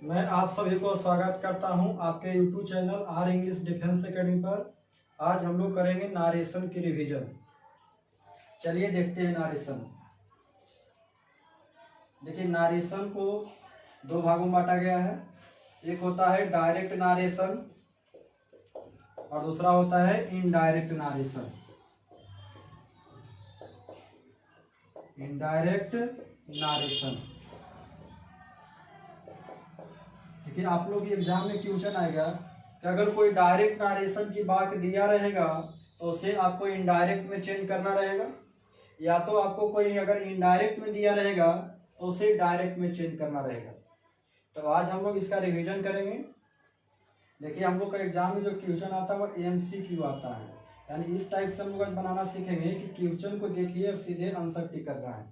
मैं आप सभी को स्वागत करता हूं आपके YouTube channel are English defence academy पर। आज हम लोग करेंगे नारेशन की रिवीजन। चलिए देखते हैं नारेशन। देखिए, नारेशन को दो भागों में बांटा गया है। एक होता है डायरेक्ट नारेशन और दूसरा होता है इनडायरेक्ट नारेशन। इनडायरेक्ट नारेशन, देखिए आप लोग एग्जाम में क्वेश्चन आएगा कि अगर कोई डायरेक्ट नारेशन की बात दिया रहेगा तो उसे आपको इनडायरेक्ट में चेंज करना रहेगा, या तो आपको कोई अगर इनडायरेक्ट में दिया रहेगा तो उसे डायरेक्ट में चेंज करना रहेगा। तो आज हम लोग इसका रिवीजन करेंगे। देखिए, हम लोग का एग्जाम में जो क्वेश्चन आता है वो MCQ आता है, यानी इस टाइप से हम लोग आज बनाना सीखेंगे कि क्वेश्चन को देखिए और सीधे आंसर टिक करना है।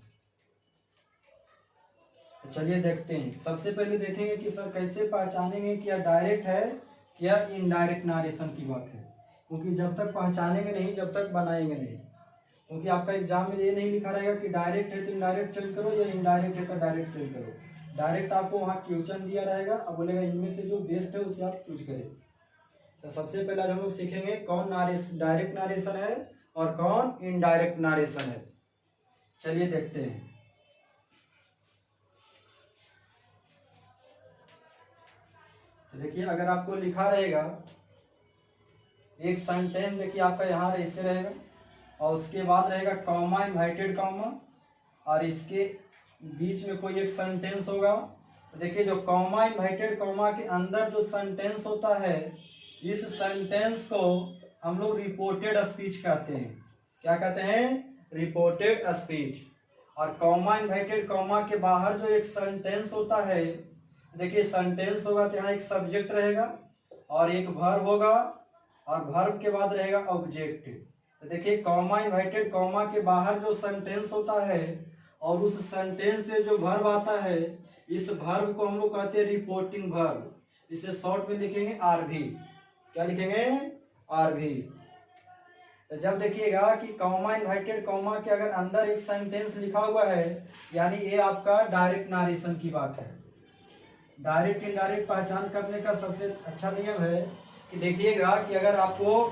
तो चलिए देखते हैं। सबसे पहले देखेंगे कि सर कैसे पहचानेंगे कि यह डायरेक्ट है कि या इनडायरेक्ट नारेशन की बात है, क्योंकि जब तक पहचानेंगे नहीं जब तक बनाएंगे नहीं। क्योंकि आपका एग्जाम में ये नहीं लिखा रहेगा कि डायरेक्ट है तो इनडायरेक्ट चेंज करो या इनडायरेक्ट है तो डायरेक्ट चेंज करो। डायरेक्ट आपको वहाँ क्वेश्चन दिया रहेगा, अब बोलेगा इनमें से जो बेस्ट है उसे आप चूज करें। तो सबसे पहले हम लोग सीखेंगे कौन डायरेक्ट नारेशन है और कौन इनडायरेक्ट नारेशन है। चलिए देखते हैं। देखिए, अगर आपको लिखा रहेगा एक सेंटेंस, देखिए आपका यहाँ ऐसे रहेगा और उसके बाद रहेगा कॉमा, इनवर्टेड कॉमा, और इसके बीच में कोई एक सेंटेंस होगा। तो देखिए, जो कॉमा इनवर्टेड कॉमा के अंदर जो सेंटेंस होता है, इस सेंटेंस को हम लोग रिपोर्टेड स्पीच कहते हैं। क्या कहते हैं? Reported speech. और कॉमा इनवर्टेड कॉमा के बाहर जो एक सेंटेंस होता है, देखिए सेंटेंस होगा तो यहाँ एक सब्जेक्ट रहेगा और एक वर्ब होगा और वर्ब के बाद रहेगा ऑब्जेक्ट। तो देखिए, कॉमा इनवर्टेड कॉमा के बाहर जो सेंटेंस होता है और उस सेंटेंस में जो वर्ब आता है, इस वर्ब को हम लोग कहते हैं रिपोर्टिंग वर्ब। इसे शॉर्ट में लिखेंगे RV। क्या लिखेंगे? RV। तो जब देखिएगा कि कॉमा इनवर्टेड कॉमा के अगर अंदर एक सेंटेंस लिखा हुआ है, यानी ये आपका डायरेक्ट नारेशन की बात है। डायरेक्ट इनडायरेक्ट पहचान करने का सबसे अच्छा नियम है कि देखिएगा कि अगर आपको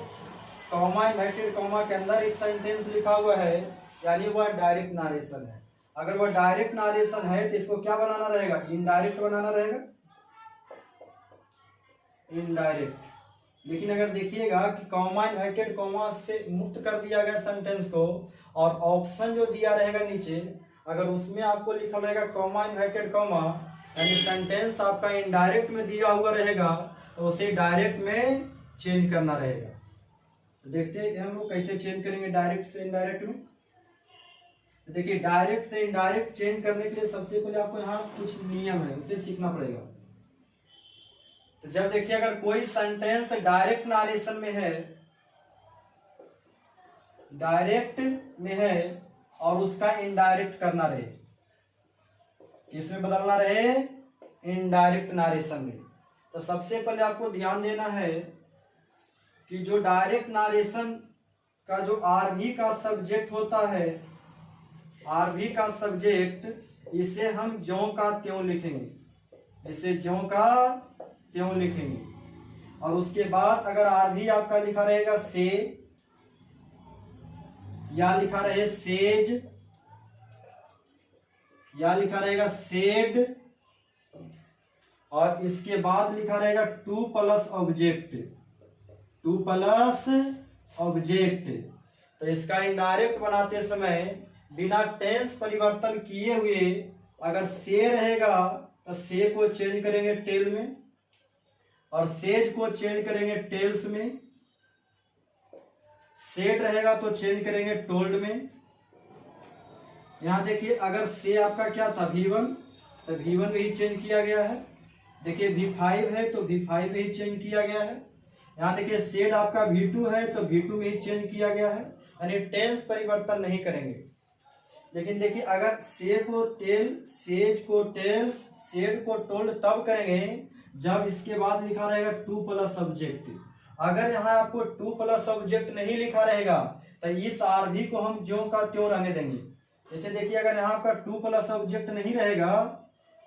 कॉमा इनवर्टेड कॉमा के अंदर एक सेंटेंस लिखा हुआ है, यानी वह डायरेक्ट नारेशन है। अगर वह डायरेक्ट नारेशन है तो इसको क्या बनाना रहेगा? इनडायरेक्ट बनाना रहेगा, इनडायरेक्ट। लेकिन अगर देखिएगा कि कॉमा इनवर्टेड कॉमा से मुक्त कर दिया गया सेंटेंस को और ऑप्शन जो दिया रहेगा नीचे, अगर उसमें आपको लिखा रहेगा कॉमा इनवर्टेड कॉमा, यानी सेंटेंस आपका इनडायरेक्ट में दिया हुआ रहेगा, तो उसे डायरेक्ट में चेंज करना रहेगा। तो देखते हैं हम लोग कैसे चेंज करेंगे डायरेक्ट से इनडायरेक्ट में। तो देखिए, डायरेक्ट से इनडायरेक्ट चेंज करने के लिए सबसे पहले आपको यहाँ कुछ नियम है, उसे सीखना पड़ेगा। तो जब देखिए अगर कोई सेंटेंस डायरेक्ट नारेशन में है, डायरेक्ट में है और उसका इनडायरेक्ट करना रहे, किसमें बदलना रहे? इनडायरेक्ट नारेशन में। तो सबसे पहले आपको ध्यान देना है कि जो डायरेक्ट नारेशन का जो RV का सब्जेक्ट होता है, RV का सब्जेक्ट, इसे हम ज्यों का त्यों लिखेंगे, इसे ज्यों का त्यों लिखेंगे। और उसके बाद अगर RV आपका लिखा रहेगा से, या लिखा रहे सेज, या लिखा रहेगा सेड, और इसके बाद लिखा रहेगा two plus object, two plus object, तो इसका इनडायरेक्ट बनाते समय बिना टेंस परिवर्तन किए हुए अगर से रहेगा तो से को चेंज करेंगे टेल में, और सेज को चेंज करेंगे टेल्स में, सेड रहेगा तो चेंज करेंगे टोल्ड में। यहाँ देखिए, अगर से आपका क्या था? V1, तो V1 में ही चेंज किया गया है। देखिए V5 है तो V5 में ही चेंज किया गया है। यहाँ देखिए सेड आपका V2 है तो V2 में ही चेंज किया गया है, यानी टेंस परिवर्तन नहीं करेंगे। लेकिन देखिए, अगर से को टेल, सेज को टेल्स, सेड को टोल्ड तब करेंगे जब इसके बाद लिखा रहेगा टू प्लस सब्जेक्ट। अगर यहाँ आपको टू प्लस सब्जेक्ट नहीं लिखा रहेगा तो इस RV को हम ज्यों का त्यों रहने देंगे। जैसे देखिए, अगर यहाँ आपका टू प्लस ऑब्जेक्ट नहीं रहेगा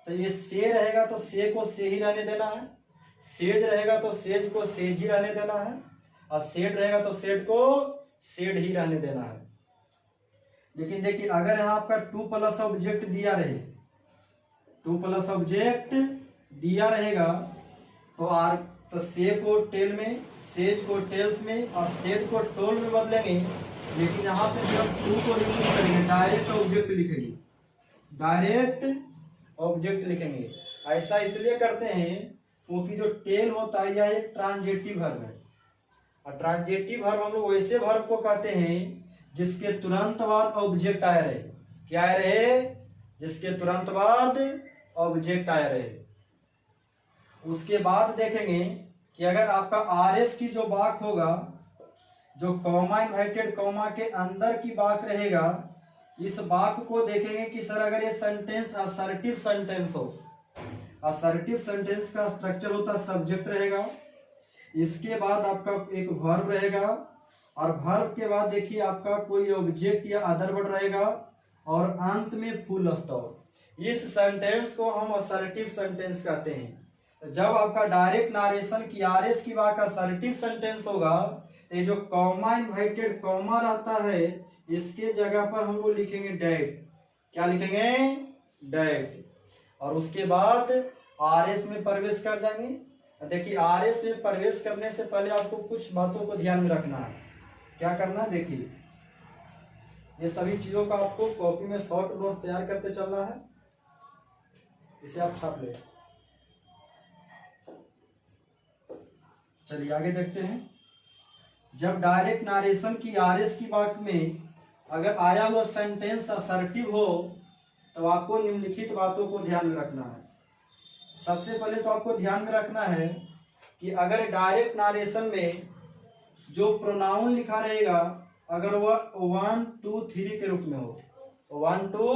तो ये से रहेगा तो से को से ही रहने देना है, सेज रहेगा तो सेज को सेज ही रहने देना है, और सेड रहेगा तो सेड को सेड ही रहने देना है। लेकिन देखिए अगर यहाँ आपका टू प्लस ऑब्जेक्ट दिया रहे, टू प्लस ऑब्जेक्ट दिया रहेगा तो आर तो से को टेल में, सेज को टेल्स में और सेड को टोल में बदलेंगे। लेकिन यहाँ पे जब टू को रिमूव करेंगे डायरेक्ट ऑब्जेक्ट लिखेंगे, डायरेक्ट ऑब्जेक्ट लिखेंगे। ऐसा इसलिए करते हैं क्योंकि जो टेल होता है यह एक ट्रांजेटिव वर्ब है, और ट्रांजेटिव वर्ब हम लोग वैसे वर्ब को कहते हैं जिसके तुरंत बाद ऑब्जेक्ट आया रहे। क्या आया रहे? जिसके तुरंत बाद ऑब्जेक्ट आया रहे। उसके बाद देखेंगे कि अगर आपका आर एस की जो वाक होगा, जो कॉमा इन्वर्टेड कॉमा के अंदर की वाक रहेगा, इस वाक को देखेंगे कि सर अगर ये सेंटेंस असर्टिव सेंटेंस हो, असर्टिव सेंटेंस का स्ट्रक्चर होता है सब्जेक्ट रहेगा, इसके बाद आपका एक वर्ब रहेगा, और वर्ब के बाद देखिए आपका कोई ऑब्जेक्ट या अदर वर्ड रहेगा, और अंत में फुल स्टॉप। इस सेंटेंस को हम असर्टिव सेंटेंस कहते हैं। तो जब आपका डायरेक्ट नारेशन की आर एस की बात असर्टिव सेंटेंस होगा तो ये जो कॉमा इन्वर्टेड कॉमा रहता है इसके जगह पर हम लोग लिखेंगे डैट। क्या लिखेंगे? डैट। और उसके बाद आर एस में प्रवेश कर जाएंगे। देखिए आर एस में प्रवेश करने से पहले आपको कुछ बातों को ध्यान में रखना है। क्या करना है? देखिए ये सभी चीजों का आपको कॉपी में शॉर्ट नोट्स तैयार करते चलना है, इसे आप छाप ले। चलिए आगे देखते हैं। जब डायरेक्ट नारेशन की आर एस की बात में अगर आया हुआ सेंटेंस असर्टिव हो तो आपको निम्नलिखित बातों को ध्यान में रखना है। सबसे पहले तो आपको ध्यान में रखना है कि अगर डायरेक्ट नारेशन में जो प्रोनाउन लिखा रहेगा अगर वह 1 2 3 के रूप में हो, 1 2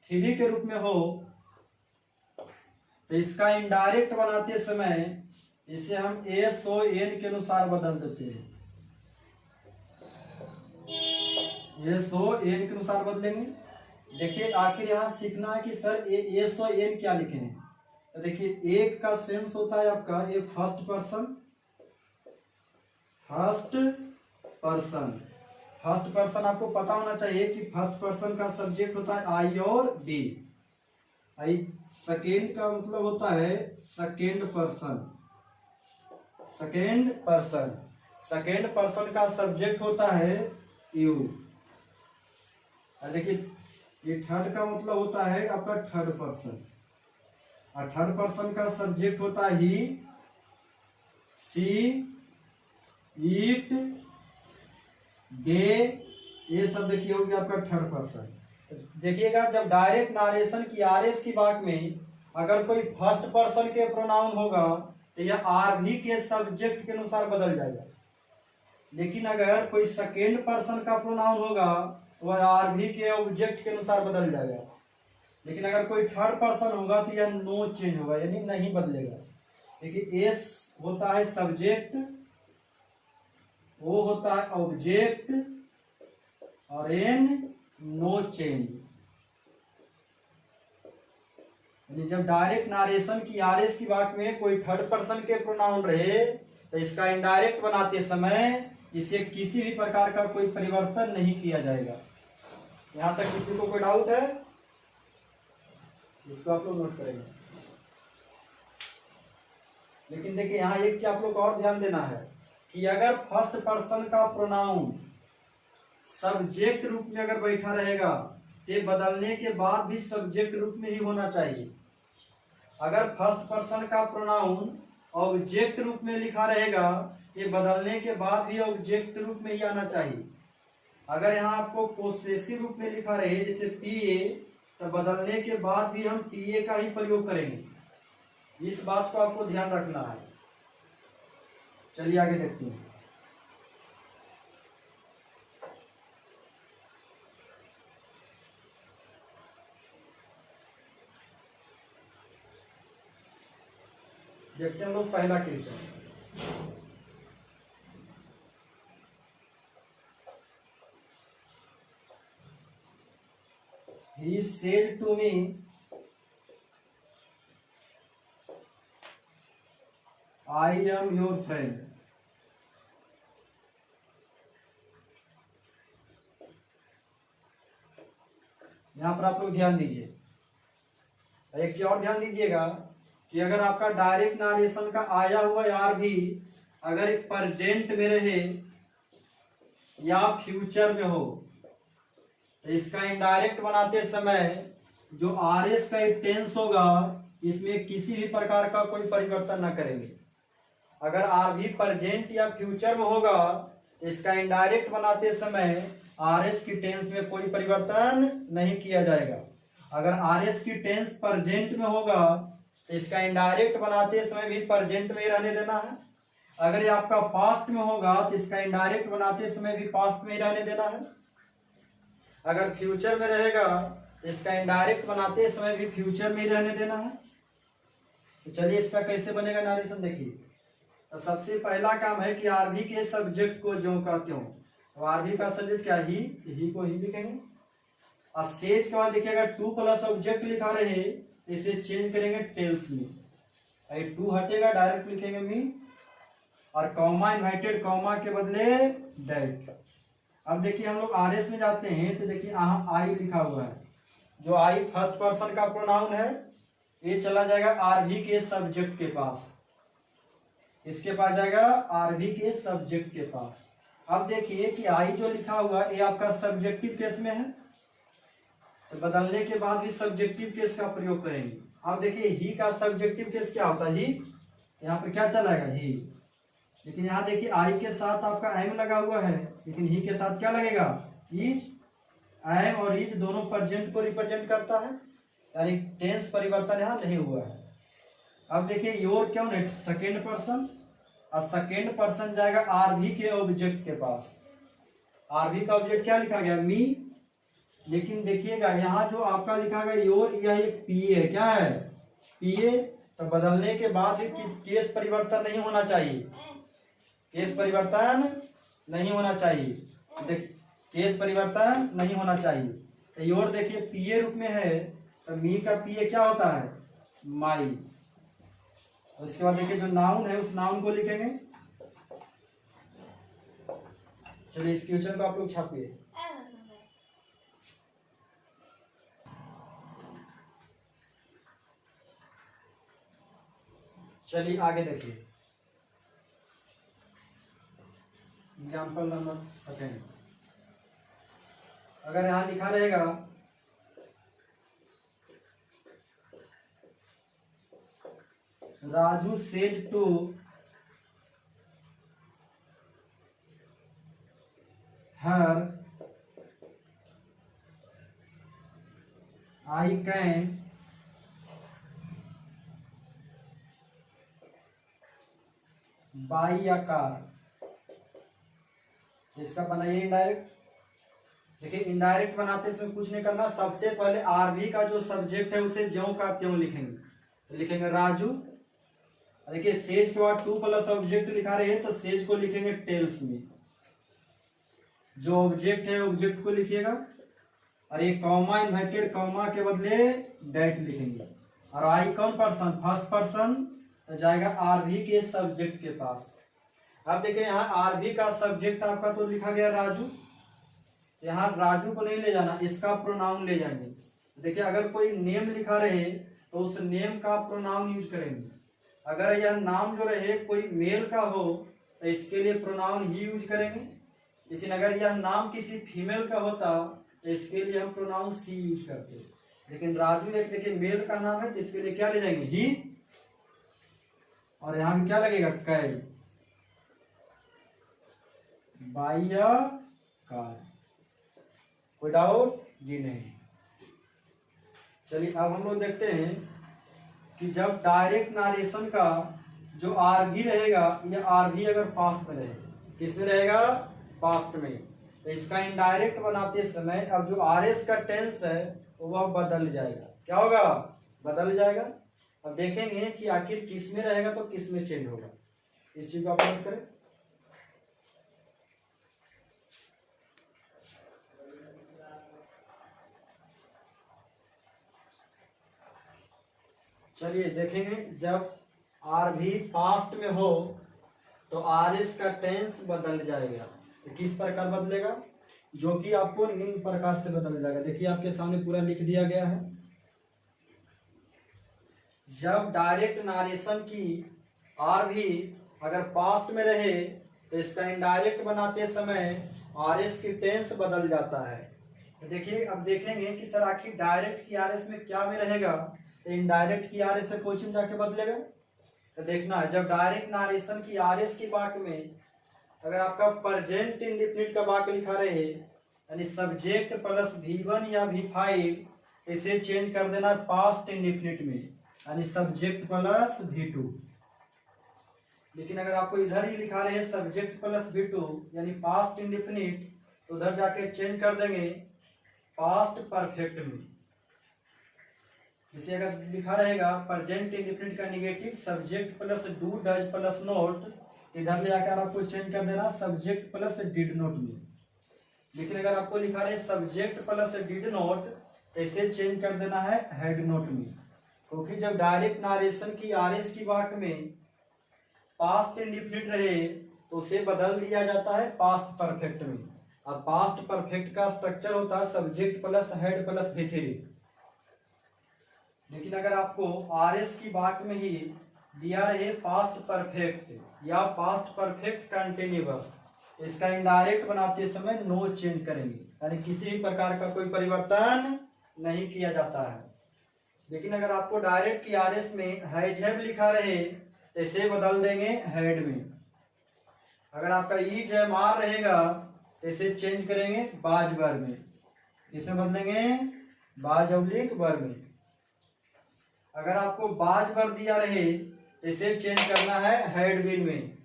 3 के रूप में हो, तो इसका इनडायरेक्ट बनाते समय इसे हम एस ओ एन के अनुसार बदल देते हैं। एस ओ एन के अनुसार बदलेंगे। देखिए आखिर यहाँ सीखना है कि सर एस ओ एन क्या लिखे हैं। तो देखिए एक का सेंस होता है आपका ये first person, first person. First person आपको पता होना चाहिए कि फर्स्ट पर्सन का सब्जेक्ट होता है आई और बी। आई सेकेंड का मतलब होता है second person, second person. Second person का सब्जेक्ट होता है यू। देखिए ये थर्ड का मतलब होता है आपका थर्ड पर्सन, और थर्ड पर्सन का सब्जेक्ट होता है ही, सी, ईट, दे, ये सब देखिए होगी आपका थर्ड पर्सन। देखिएगा जब डायरेक्ट नारेशन की आर एस की बात में अगर कोई फर्स्ट पर्सन के प्रोनाउन होगा तो यह आर भी के सब्जेक्ट के अनुसार बदल जाएगा। लेकिन अगर कोई सेकेंड पर्सन का प्रोनाउन होगा तो वह आर भी के ऑब्जेक्ट के अनुसार बदल जाएगा। लेकिन अगर कोई थर्ड पर्सन होगा तो यह नो चेंज होगा, यानी नहीं बदलेगा। देखिए एस होता है सब्जेक्ट, ओ होता है ऑब्जेक्ट, और एन नो चेंज। जब डायरेक्ट नारेशन की आर एस की बात में कोई थर्ड पर्सन के प्रोनाउन रहे तो इसका इनडायरेक्ट बनाते समय इसे किसी भी प्रकार का कोई परिवर्तन नहीं किया जाएगा। यहां तक किसी को कोई डाउट है? इसको आप लोग नोट करेंगे। लेकिन देखिए यहाँ एक चीज आप लोग को और ध्यान देना है कि अगर फर्स्ट पर्सन का प्रोनाउन सब्जेक्ट रूप में अगर बैठा रहेगा तो बदलने के बाद भी सब्जेक्ट रूप में ही होना चाहिए। अगर फर्स्ट पर्सन का प्रोनाउन ऑब्जेक्ट रूप में लिखा रहेगा ये बदलने के बाद भी ऑब्जेक्ट रूप में ही आना चाहिए। अगर यहाँ आपको पोसेसिव रूप में लिखा रहे जैसे पीए, तो बदलने के बाद भी हम पीए का ही प्रयोग करेंगे। इस बात को आपको ध्यान रखना है। चलिए आगे देखते हैं। देखते हैं हम लोग पहला question. He said to me I am your friend. यहां पर आप लोग ध्यान दीजिए। एक चीज और ध्यान दीजिएगा कि अगर आपका डायरेक्ट नारेशन का आया हुआ यार भी अगर प्रेजेंट में रहे या फ्यूचर में हो तो इसका इनडायरेक्ट बनाते समय जो आर एस का एक टेंस होगा इसमें किसी भी प्रकार का कोई परिवर्तन न करेंगे। अगर आर भी प्रेजेंट या फ्यूचर में होगा इसका इनडायरेक्ट बनाते समय आर एस की टेंस में कोई परिवर्तन नहीं किया जाएगा। अगर आर एस की टेंस प्रेजेंट में होगा तो इसका इनडायरेक्ट बनाते समय भी प्रेजेंट में ही रहने देना है। अगर ये आपका पास्ट में होगा तो इसका इनडायरेक्ट बनाते समय भी पास्ट में ही रहने देना है। अगर फ्यूचर में रहेगा तो इसका इनडायरेक्ट बनाते समय भी फ्यूचर में ही रहने देना है। तो चलिए इसका कैसे बनेगा नारेशन देखिए। तो सबसे पहला काम है कि आरवी के सब्जेक्ट को ज्यों का त्यों। तो आरवी का सब्जेक्ट क्या ही को ही लिखेंगे। और सेज के बाद लिखिएगा टू प्लस ऑब्जेक्ट लिखा रहे तो इसे चेंज करेंगे टेल्स में। टू हटेगा डायरेक्ट लिखेंगे मी और कॉमा इन्वर्टेड कॉमा के बदले डेट। अब देखिए हम लोग आर एस में जाते हैं तो देखिए यहाँ आई लिखा हुआ है। जो आई फर्स्ट पर्सन का प्रोनाउन है ये चला जाएगा आरवी के सब्जेक्ट के पास। इसके पास जाएगा आरवी के सब्जेक्ट के पास। अब देखिए कि आई जो लिखा हुआ ये आपका सब्जेक्टिव केस में है तो बदलने के बाद भी सब्जेक्टिव केस का प्रयोग करेंगे। अब देखिए ही का सब्जेक्टिव केस क्या होता है ही, यहाँ पर क्या चलाएगा ही। लेकिन यहाँ देखिए आई के साथ आपका एम लगा हुआ है लेकिन ही के साथ क्या लगेगा इज। एम और इज दोनों प्रेजेंट को रिप्रेजेंट करता है यानी टेंस परिवर्तन यहाँ नहीं हुआ है। अब देखिए योर क्यों नहीं सेकेंड पर्सन और सेकेंड पर्सन जाएगा आरवी के ऑब्जेक्ट के पास। आरवी का ऑब्जेक्ट क्या लिखा गया मी। लेकिन देखिएगा यहाँ जो आपका लिखा गया योर यह एक पीए है। क्या है पीए। तो बदलने के बाद भी केस परिवर्तन नहीं होना चाहिए। केस परिवर्तन नहीं होना चाहिए। देख केस परिवर्तन नहीं होना चाहिए। तो योर देखिए पीए रूप में है तो मी का पीए क्या होता है माई। उसके बाद देखिए जो नाउन है उस नाउन को लिखेंगे। चलिए इस क्वेश्चन को आप लोग छापिए। चलिए आगे देखिए एग्जाम्पल नंबर सेकेंड। अगर यहां लिखा रहेगा Raju said to her I can buy a car. इसका बनाइए इनडायरेक्ट। देखिए इनडायरेक्ट बनाते इसमें कुछ नहीं करना। सबसे पहले आरवी का जो सब्जेक्ट है उसे ज्यों का त्यों लिखेंगे। तो लिखेंगे राजू। देखिए सेज के बाद टू प्लस ऑब्जेक्ट लिखा रहे हैं तो सेज को लिखेंगे टेल्स में। जो ऑब्जेक्ट है ऑब्जेक्ट को लिखिएगा और ये कॉमा इन्वर्टेड कॉमा के बदले डेट लिखेंगे। और आई कौन पर्सन फर्स्ट पर्सन तो जाएगा आरवी के सब्जेक्ट के पास। अब देखिए यहाँ आरवी का सब्जेक्ट आपका तो लिखा गया राजू। यहाँ राजू को नहीं ले जाना इसका प्रोनाउन ले जाएंगे। देखिए अगर कोई नेम लिखा रहे तो उस नेम का प्रोनाउन यूज करेंगे। अगर यह नाम जो रहे कोई मेल का हो तो इसके लिए प्रोनाउन ही यूज करेंगे। लेकिन अगर यह नाम किसी फीमेल का होता तो इसके लिए हम प्रोनाउन सी यूज करते। लेकिन राजू एक देखिए मेल का नाम है तो इसके लिए क्या ले जाएंगे ही। और यहां क्या लगेगा कै बाई या कार। कोई डाउट जी नहीं। चलिए अब हम लोग देखते हैं कि जब डायरेक्ट नारेशन का जो आरवी रहेगा या आरवी अगर पास्ट में रहे किसमें रहेगा पास्ट में तो इसका इनडायरेक्ट बनाते समय अब जो आरएस का टेंस है वह बदल जाएगा। क्या होगा बदल जाएगा। अब देखेंगे कि आखिर किस में रहेगा तो किस में चेंज होगा। इस चीज को आप नोट करें। चलिए देखेंगे जब आर भी पास्ट में हो तो आर एस का टेंस बदल जाएगा। तो किस प्रकार बदलेगा, जो कि आपको निम्न प्रकार से बदल जाएगा। देखिए आपके सामने पूरा लिख दिया गया है। जब डायरेक्ट नारेशन की आर भी अगर पास्ट में रहे तो इसका इनडायरेक्ट बनाते समय आर एस की टेंस बदल जाता है। तो देखिए अब देखेंगे कि सर आखिर डायरेक्ट की आर एस में क्या में रहेगा, तो इनडायरेक्ट की आर एस से कोचिंग जाके बदलेगा। तो देखना है, जब डायरेक्ट नारेशन की आर एस की वाक्य में अगर आपका प्रेजेंट इंडेफिनिट का वाक्य लिखा रहे, यानी सब्जेक्ट प्लस V1 या V5, इसे चेंज कर देना पास्ट इंडेफिनिट में, यानी सब्जेक्ट प्लस V2। लेकिन अगर आपको इधर ही लिखा रहे सब्जेक्ट प्लस V2 यानी पास्ट इंडेफिनिट, तो उधर जाके चेंज कर देंगे पास्ट परफेक्ट में। जैसे अगर लिखा रहेगा प्रेजेंट इंडेफिनिट का negative subject plus do does plus note, इधर ले आकर आपको चेंज कर देना सब्जेक्ट प्लस डिड नोट में। लेकिन अगर आपको लिखा रहे सब्जेक्ट प्लस डिड नोट, तो इसे चेंज कर देना है हेड नोट में, क्योंकि जब डायरेक्ट नारेशन की आर एस की वाक्य में पास्ट इंडेफिनिट रहे तो उसे बदल दिया जाता है पास्ट परफेक्ट में। और पास्ट परफेक्ट का स्ट्रक्चर होता है subject plus head plus V3। लेकिन अगर आपको आर एस की वाक्य में ही दिया रहे पास्ट परफेक्ट या पास्ट परफेक्ट कंटिन्यूअस, इसका इनडायरेक्ट बनाते समय नो चेंज करेंगे, यानी किसी भी प्रकार का कोई परिवर्तन नहीं किया जाता है। लेकिन अगर आपको डायरेक्ट की आर एस में हैज हैव लिखा रहे तो इसे बदल देंगे हेड में। अगर आपका ईज है मार रहेगा तो इसे चेंज करेंगे बाज वर में। इसमें बदलेंगे बाज अवलिक वर में। अगर आपको बाज वर दिया रहे तो इसे चेंज करना है हेड बिन में।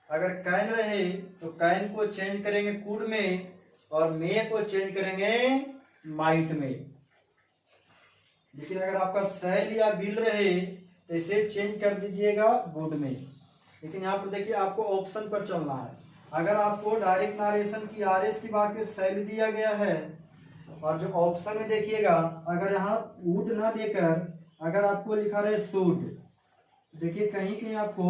अगर कैन रहे तो कैन को चेंज करेंगे कुड में, और मे को चेंज करेंगे माइट में। लेकिन अगर आपका सेल या बिल रहे तो इसे चेंज कर दीजिएगा गुड में। लेकिन यहाँ पर देखिए आपको ऑप्शन पर चलना है। अगर आपको डायरेक्ट नारेशन की आर एस की बात में सेल दिया गया है, और जो ऑप्शन में देखिएगा अगर यहाँ वुड ना देकर अगर आपको लिखा रहे शुड, देखिए कहीं कहीं आपको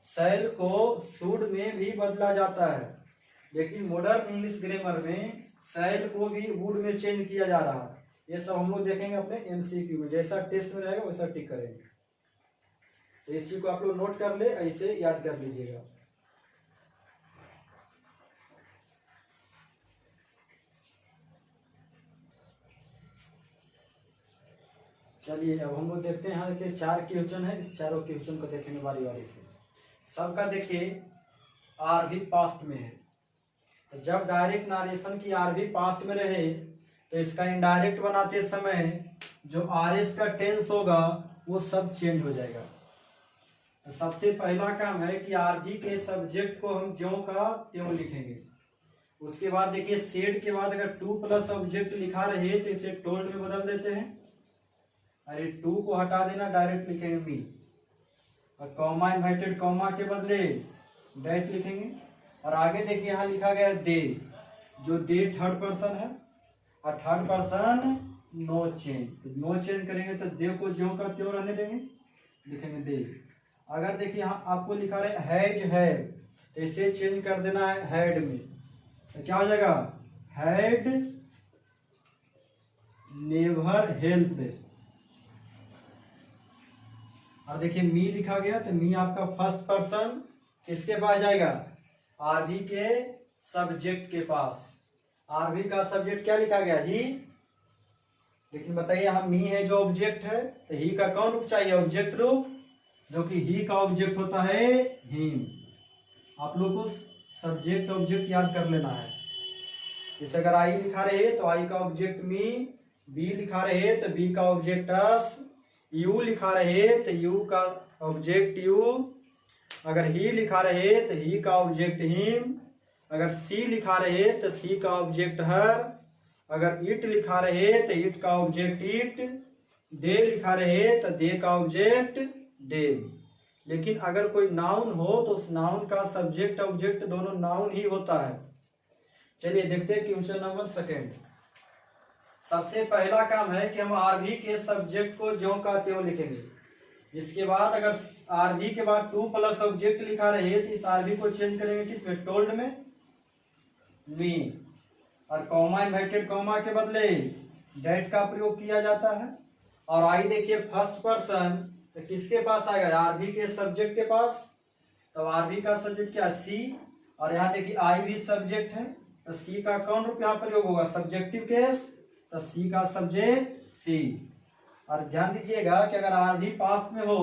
सेल को शुड में भी बदला जाता है, लेकिन मॉडर्न इंग्लिश ग्रामर में सेल को भी वुड में चेंज किया जा रहा है। ये सब हम लोग देखेंगे अपने MCQ में, जैसा टेस्ट में रहेगा वैसा टिक करेंगे। तो इस चीज को आप लोग नोट कर ले, ऐसे याद कर लीजिएगा। चलिए अब हम लोग देखते हैं, देखिए 4 क्वेश्चन है, इस चारों क्वेश्चन को देखेंगे बारी बारी से। सबका देखिए आर भी पास्ट में है, तो जब डायरेक्ट नारेशन की आर भी पास्ट में रहे तो इसका इनडायरेक्ट बनाते समय जो आर एस का टेंस होगा वो सब चेंज हो जाएगा। तो सबसे पहला काम है कि आर भी के सब्जेक्ट को हम ज्यों का त्यों लिखेंगे। उसके बाद देखिए सेड के बाद अगर टू प्लस ऑब्जेक्ट लिखा रहे तो इसे टोल्ड में बदल देते हैं। अरे टू को हटा देना, डायरेक्ट लिखेंगे मी, और कॉमा इन्वर्टेड कॉमा के बदले डैट लिखेंगे। और आगे देखिए यहाँ लिखा गया दे, जो दे थर्ड पर्सन है, और थर्ड पर्सन नो चेंज, तो नो चेंज करेंगे तो दे को ज्यों का त्यों रहने देंगे, लिखेंगे दे। अगर देखिए यहाँ आपको लिखा रहे हैज है तो इसे चेंज कर देना है हैड में, तो क्या हो जाएगा हैड नेवर हेल्प। और देखिए मी लिखा गया तो मी आपका फर्स्ट पर्सन किसके पास जाएगा, आरवी के सब्जेक्ट के पास। आरवी का सब्जेक्ट क्या लिखा गया ही, लेकिन बताइए हम मी है जो ऑब्जेक्ट है, तो ही का कौन रूप चाहिए, ऑब्जेक्ट रूप, जो कि ही का ऑब्जेक्ट होता है हिम। आप लोग को सब्जेक्ट ऑब्जेक्ट याद कर लेना है। जैसे अगर आई लिखा रहे तो आई का ऑब्जेक्ट मी, बी लिखा रहे तो बी का ऑब्जेक्ट अस, यू लिखा रहे तो यू का ऑब्जेक्ट यू, अगर ही लिखा रहे तो ही का ऑब्जेक्ट हिम, अगर सी लिखा रहे तो सी का ऑब्जेक्ट हर, अगर इट लिखा रहे तो इट का ऑब्जेक्ट इट, दे लिखा रहे तो दे का ऑब्जेक्ट देम। लेकिन अगर कोई नाउन हो तो उस नाउन का सब्जेक्ट ऑब्जेक्ट दोनों नाउन ही होता है। चलिए देखते हैं क्वेश्चन नंबर सेकेंड। सबसे पहला काम है कि हम आरवी के सब्जेक्ट को ज्यों का त्यों लिखेंगे। इसके बाद अगर आरबी के बाद टू प्लस ऑब्जेक्ट लिखा रहे तो इस आरबी को चेंज करेंगे किसमें, टोल्ड में, मी। और कॉमा इन्वर्टेड कॉमा के बदले डेट का प्रयोग किया जाता है। और आई देखिए फर्स्ट पर्सन, तो किसके पास आएगा, आरबी के सब्जेक्ट के पास। तो आरबी का सब्जेक्ट क्या है, सी। और यहाँ देखिए आई भी सब्जेक्ट है, तो सी का कौन रूप यहाँ प्रयोग होगा, सब्जेक्टिव केस, तो सी का सब्जेक्ट सी। और ध्यान दीजिएगा कि अगर आर भी पास्ट में हो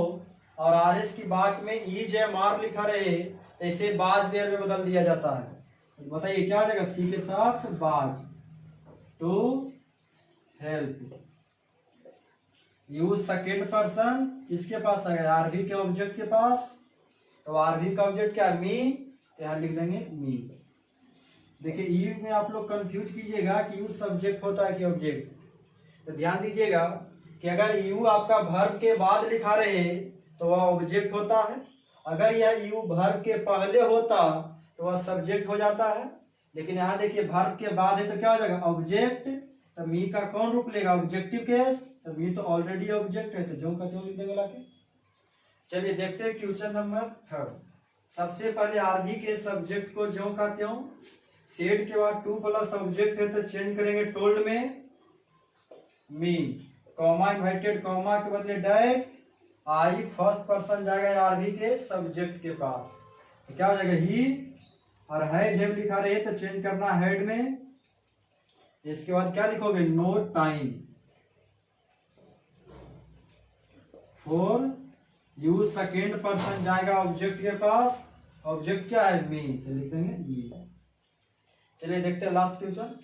और आर एस की बात में ई जे मार लिखा रहे तो इसे बाज वेयर में बदल दिया जाता है। तो बताइए क्या हो जाएगा, सी के साथ बाज, to help. Use second person किसके पास आएगा, आरबी के ऑब्जेक्ट के पास। तो आरबी का ऑब्जेक्ट क्या है, मी, तो यहां लिख देंगे मी। देखिए यू में आप लोग कंफ्यूज कीजिएगा कि यू सब्जेक्ट होता है कि ऑब्जेक्ट। तो ध्यान दीजिएगा कि अगर यू आपका वर्ब के बाद लिखा रहे तो वह ऑब्जेक्ट होता है, अगर यह यू वर्ब के पहले होता तो वह सब्जेक्ट हो जाता है। लेकिन यहाँ देखिए वर्ब के बाद है तो क्या हो जाएगा, ऑब्जेक्ट। तो मी का कौन रूप लेगा, ऑब्जेक्टिव केस। तो मी तो ऑलरेडी ऑब्जेक्ट है, तो जो का त्यों लिख देंगे लाके। चलिए देखते हैं क्वेश्चन नंबर 3। सबसे पहले आरबी के सब्जेक्ट को ज्यों का त्यों, सेड के बाद टू प्लस ऑब्जेक्ट है तो चेंज करेंगे टोल्ड में मी, कॉमा इन्वर्टेड कॉमा के बदले डेट, आई फर्स्ट पर्सन जाएगा आरबी के सब्जेक्ट के पास, तो क्या हो जाएगा ही। और है जब लिखा रहे तो चेंज करना हेड में। इसके बाद क्या लिखोगे, no time for use second person जाएगा ऑब्जेक्ट के पास, ऑब्जेक्ट क्या है, मी, तो लिख देंगे मी। चलिए देखते हैं लास्ट क्वेश्चन।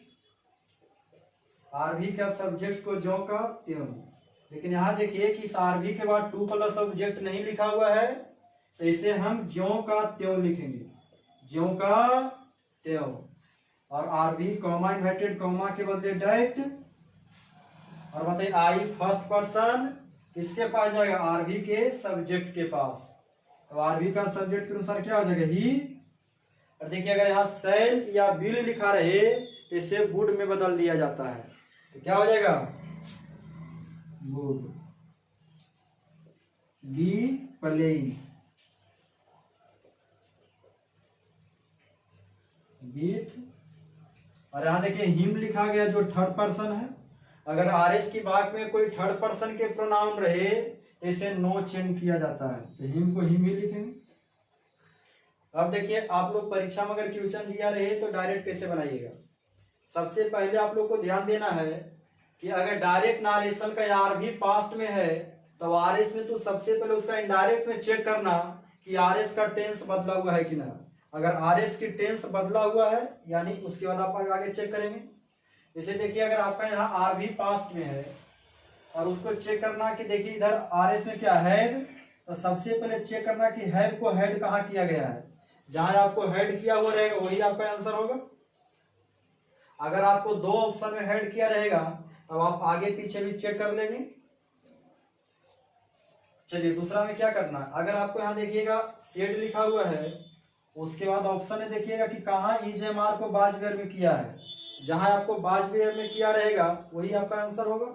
आरबी का सब्जेक्ट को ज्यों का त्यों, लेकिन यहां देखिए कि इस आरबी के बाद टू प्लस ऑब्जेक्ट नहीं लिखा हुआ है तो इसे हम ज्यों का त्यों लिखेंगे, ज्यों का त्यों। और आरबी कॉमा इन्वर्टेड कॉमा के बदले डायरेक्ट। और बताइए आई फर्स्ट पर्सन किसके पास जाएगा, आरबी के सब्जेक्ट के पास। तो आरबी का सब्जेक्ट के अनुसार क्या हो जाएगा, ही। और देखिए अगर यहाँ सेल या बिल लिखा रहे तो इसे वुड में बदल दिया जाता है, तो क्या हो जाएगा, वुड, बी प्लेइंग, बीट। और यहां देखिए हिम लिखा गया जो थर्ड पर्सन है, अगर आरएस की बात में कोई थर्ड पर्सन के प्रोनाउन रहे तो इसे नो चेंज किया जाता है, तो हिम को हिम ही लिखेंगे। अब देखिए आप लोग परीक्षा में अगर क्वेश्चन दिया रहे तो डायरेक्ट कैसे बनाइएगा। सबसे पहले आप लोग को ध्यान देना है कि अगर डायरेक्ट नारेशन का आर भी पास्ट में है तो आरएस में तो सबसे पहले उसका इनडायरेक्ट में चेक करना कि आरएस का टेंस बदला हुआ है कि ना। अगर आरएस की टेंस बदला हुआ है यानी उसके बाद आप आगे चेक करेंगे। जैसे देखिए अगर आपका यहाँ आर भी पास्ट में है और उसको चेक करना कि देखिए इधर आरएस में क्या है, तो सबसे पहले चेक करना कि हैव को हेड कहाँ किया गया है, जहां आपको हेड किया हुआ रहेगा वही आपका आंसर होगा। अगर आपको दो ऑप्शन में हेड किया रहेगा तब आप आगे पीछे भी चेक कर लेंगे। चलिए दूसरा में क्या करना, अगर आपको यहाँ देखिएगा शेड लिखा हुआ है उसके बाद ऑप्शन है देखिएगा कि कहाँ ईजेएमआर को बाजवेयर में किया है, जहां आपको बाजवेयर में किया रहेगा वही आपका आंसर होगा।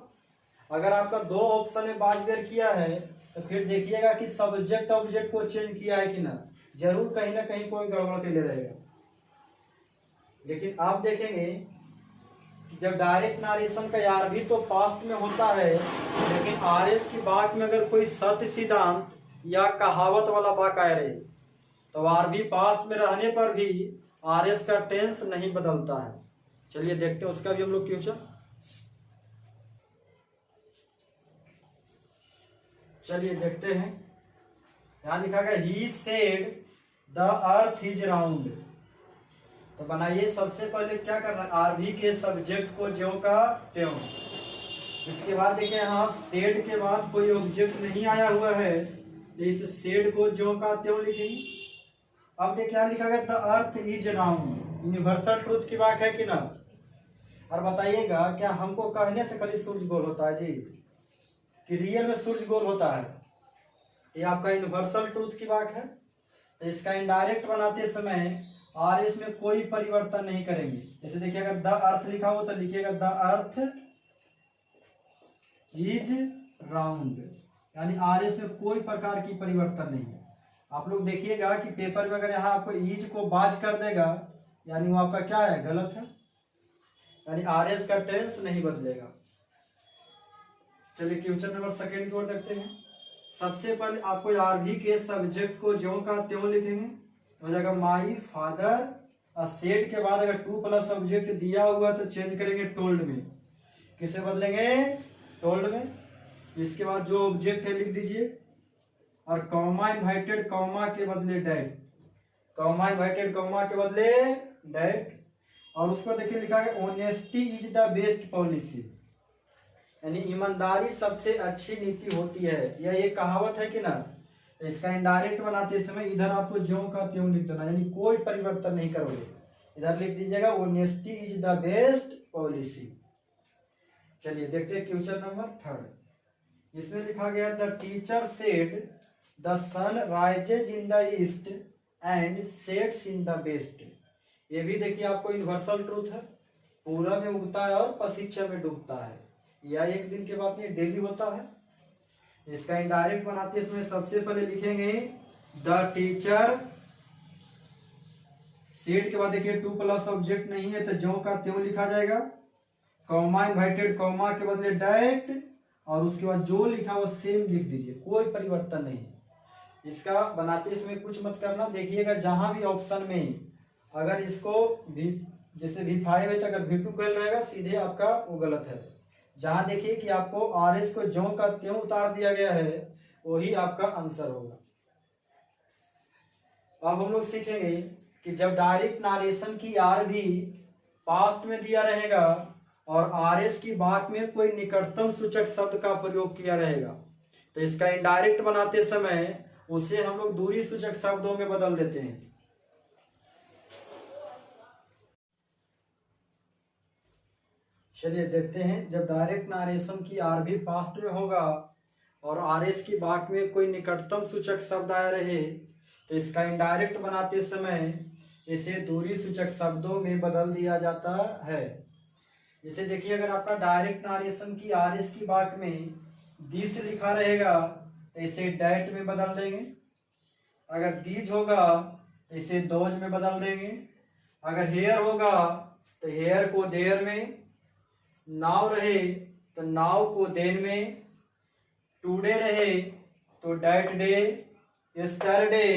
अगर आपका दो ऑप्शन में बाजवेयर किया है तो फिर देखिएगा कि सब्जेक्ट ऑब्जेक्ट को चेंज किया है कि ना, जरूर कहीं ना कहीं कोई गड़बड़ के लिए रहेगा। लेकिन आप देखेंगे कि जब डायरेक्ट नारेशन का आर भी तो पास्ट में होता है, लेकिन आरएस की बात में अगर कोई सत्य सिद्धांत या कहावत वाला वाक्य आए रहे तो आर भी पास्ट में रहने पर भी आरएस का टेंस नहीं बदलता है। चलिए देखते हैं उसका भी हम लोग क्वेश्चन। चलिए देखते हैं, यहां लिखा गया he said the earth is round. तो बनाइए सबसे पहले क्या करना है, आरबी के सब्जेक्ट को ज्यों का त्यों। इसके बाद देखिए यहाँ सेड के बाद कोई ऑब्जेक्ट नहीं आया हुआ है तो इस सेड को ज्यों का त्यों लिखेंगे। अब देखिए क्या लिखा गया, the earth is round, universal truth की बात है कि ना। और बताइएगा क्या हमको कहने से खाली सूर्य गोल होता है जी, कि रियल में सूर्य गोल होता है, ये आपका यूनिवर्सल ट्रूथ की बात है। तो इसका इनडायरेक्ट बनाते समय आर इसमें कोई परिवर्तन नहीं करेंगे। जैसे देखिए अगर द अर्थ लिखा हो तो लिखिएगा द अर्थ इज राउंड, यानी आर एस में कोई प्रकार की परिवर्तन नहीं है। आप लोग देखिएगा कि पेपर में अगर यहाँ आपको ईज को बाज कर देगा यानी वो आपका क्या है, गलत है, यानी आर एस का टेंस नहीं बदलेगा। चलिए क्वेश्चन नंबर सेकेंड की ओर देखते हैं। सबसे पहले आपको आरवी के सब्जेक्ट को ज्यों का त्यों लिखेंगे, तो हो जाएगा माई फादर, और सेड के बाद अगर टू प्लस सब्जेक्ट दिया हुआ तो चेंज करेंगे टोल्ड में। किसे बदलेंगे, टोल्ड में। इसके बाद जो ऑब्जेक्ट है लिख दीजिए, और कॉमा इन्वाइटेड कॉमा के बदले डैट, कॉमा इन्वाइटेड कॉमा के बदले डैट। और उसको देखिए लिखा है honesty is the best policy, यानी ईमानदारी सबसे अच्छी नीति होती है। यह एक कहावत है कि ना। तो इसका इनडायरेक्ट बनाते समय इधर आपको ज्यों का त्यों लिख देना, यानी कोई परिवर्तन नहीं करोगे। इधर लिख दीजिएगा honesty is the best policy. चलिए देखते हैं क्वेश्चन नंबर थर्ड। इसमें लिखा गया the teacher said the sun rises in the east and sets in the west. ये भी देखिए आपको यूनिवर्सल ट्रूथ है, पूरब में उगता है और पश्चिम में डूबता है। या एक दिन के बाद नहीं, डेली होता है। इसका इनडायरेक्ट बनाते इसमें सबसे पहले लिखेंगे द टीचर, सेड के बाद देखिए टू प्लस ऑब्जेक्ट नहीं है तो ज्यों का त्यों लिखा जाएगा, कॉमा इन्वाइटेड कॉमा के बदले डायरेक्ट, और उसके बाद जो लिखा वो सेम लिख दीजिए, कोई परिवर्तन नहीं। इसका बनाते इसमें कुछ मत करना। देखिएगा जहां भी ऑप्शन में अगर इसको भी जैसे V5 है तो अगर V2 कल रहेगा सीधे आपका वो गलत है। जहां देखिए कि आपको आर एस को ज्यों का त्यों उतार दिया गया है वही आपका आंसर होगा। अब हम लोग सीखेंगे कि जब डायरेक्ट नारेशन की आर भी पास्ट में दिया रहेगा और आर एस की बात में कोई निकटतम सूचक शब्द का प्रयोग किया रहेगा तो इसका इनडायरेक्ट बनाते समय उसे हम लोग दूरी सूचक शब्दों में बदल देते हैं। चलिए देखते हैं, जब डायरेक्ट नारेशन की आर भी पास्ट में होगा और आर एस की बात में कोई निकटतम सूचक शब्द आया रहे तो इसका इनडायरेक्ट बनाते समय इसे दूरी सूचक शब्दों में बदल दिया जाता है। जैसे देखिए अगर आपका डायरेक्ट नारेशन की आर एस की बात में दिस लिखा रहेगा तो इसे डैट में बदल देंगे। अगर दीज होगा तो इसे दोज में बदल देंगे। अगर हेयर होगा तो हेयर को देयर में, नाव रहे तो नाव को देन में, टुडे रहे तो डैट डे, यस्टरडे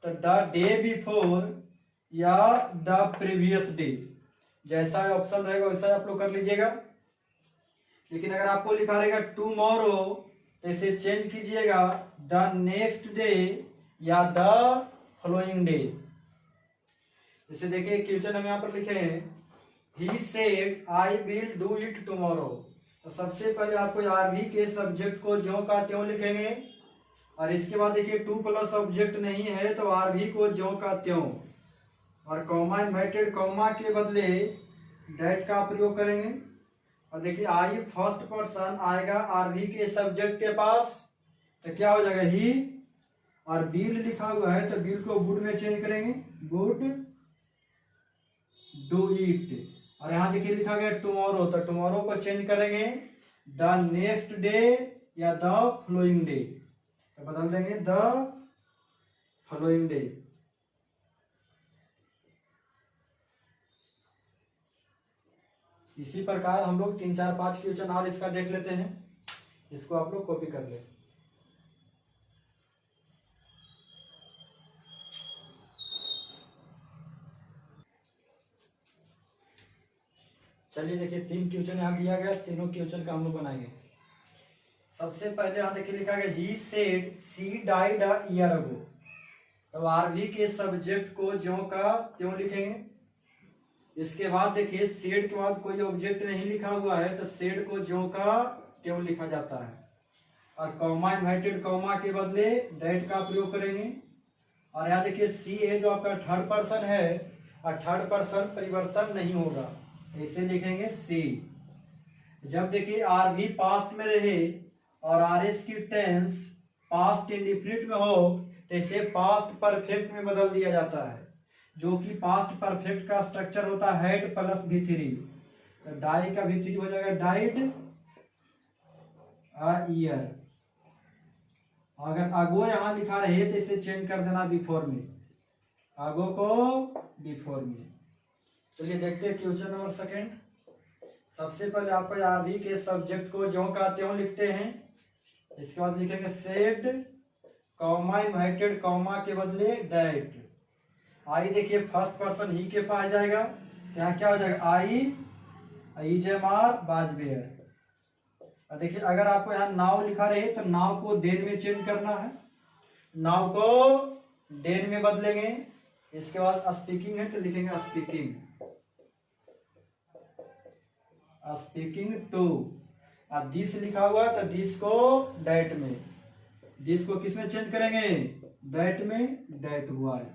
तो द डे बिफोर या द प्रीवियस डे। जैसा ऑप्शन रहेगा वैसा आप लोग कर लीजिएगा। लेकिन अगर आपको लिखा रहेगा टुमारो तो इसे चेंज कीजिएगा द नेक्स्ट डे या द फॉलोइंग डे। जैसे देखिए क्वेश्चन हम यहाँ पर लिखे हैं He said I will do it tomorrow। तो सबसे पहले आपको आरवी के सब्जेक्ट को ज्यों का त्यों लिखेंगे, और इसके बाद देखिए टू प्लस ऑब्जेक्ट नहीं है तो आरवी को ज्यों का त्यों, और कॉमा इन्वाइटेड कॉमा के बदले डैट का प्रयोग करेंगे। और देखिए आई फर्स्ट पर्सन आएगा आरवी के सब्जेक्ट के पास तो क्या हो जाएगा ही, और बिल लिखा हुआ है तो बिल को वुड में चेंज करेंगे, वुड डू इट। और यहाँ देखिए लिखा गया टुमारो तो टुमारो को चेंज करेंगे द नेक्स्ट डे या द फॉलोइंग डे, तो बदल देंगे द फॉलोइंग डे। इसी प्रकार हम लोग 3 4 5 क्वेश्चन और इसका देख लेते हैं, इसको आप लोग कॉपी कर ले। चलिए देखिए 3 क्वेश्चन यहाँ दिया गया, तीनों क्वेश्चन का हम लोग बनाएंगे। सबसे पहले यहाँ देखिए लिखा गया he said she died a year ago. तो आरवी के सब्जेक्ट को ज्यों का त्यों लिखेंगे। इसके बाद देखिए सेड के बाद कोई ऑब्जेक्ट नहीं लिखा हुआ है तो सेड को ज्यों का त्यों लिखा जाता है, और कॉमा इन्वाइटेड कॉमा के बदले डैट का प्रयोग करेंगे। और यहाँ देखिए सी है जो आपका थर्ड पर्सन है और थर्ड पर्सन परिवर्तन नहीं होगा, इसे लिखेंगे सी। जब देखिए आर भी पास्ट में रहे और आर एस की टेंस पास्ट इंडिफिनिट में हो तो इसे पास्ट परफेक्ट में बदल दिया जाता है, जो कि पास्ट परफेक्ट का स्ट्रक्चर होता है हैड प्लस V3। तो डाई का V3 हो जाएगा डाइड अ ईयर। अगर आगो यहाँ लिखा रहे तो इसे चेंज कर देना बिफोर में, आगो को बिफोर में। चलिए देखते हैं क्वेश्चन नंबर सेकंड। सबसे पहले आपको आरबी के सब्जेक्ट को जो कहते हो लिखते हैं, इसके बाद लिखेंगे सेड कॉमा इन्वर्टेड कॉमा के बदले डैट। आई देखिए फर्स्ट पर्सन ही के पास जाएगा, यहाँ क्या हो जाएगा आई जेमार बाजबेयर। और देखिए अगर आपको यहाँ नाव लिखा रहे तो नाव को देन में चेंज करना है, नाव को देन में बदलेंगे। इसके बाद स्पीकिंग है तो लिखेंगे स्पीकिंग टू। अब दिस लिखा हुआ है तो दिस को डैट में, दिस को किस में चेंज करेंगे, डैट में, डैट हुआ है।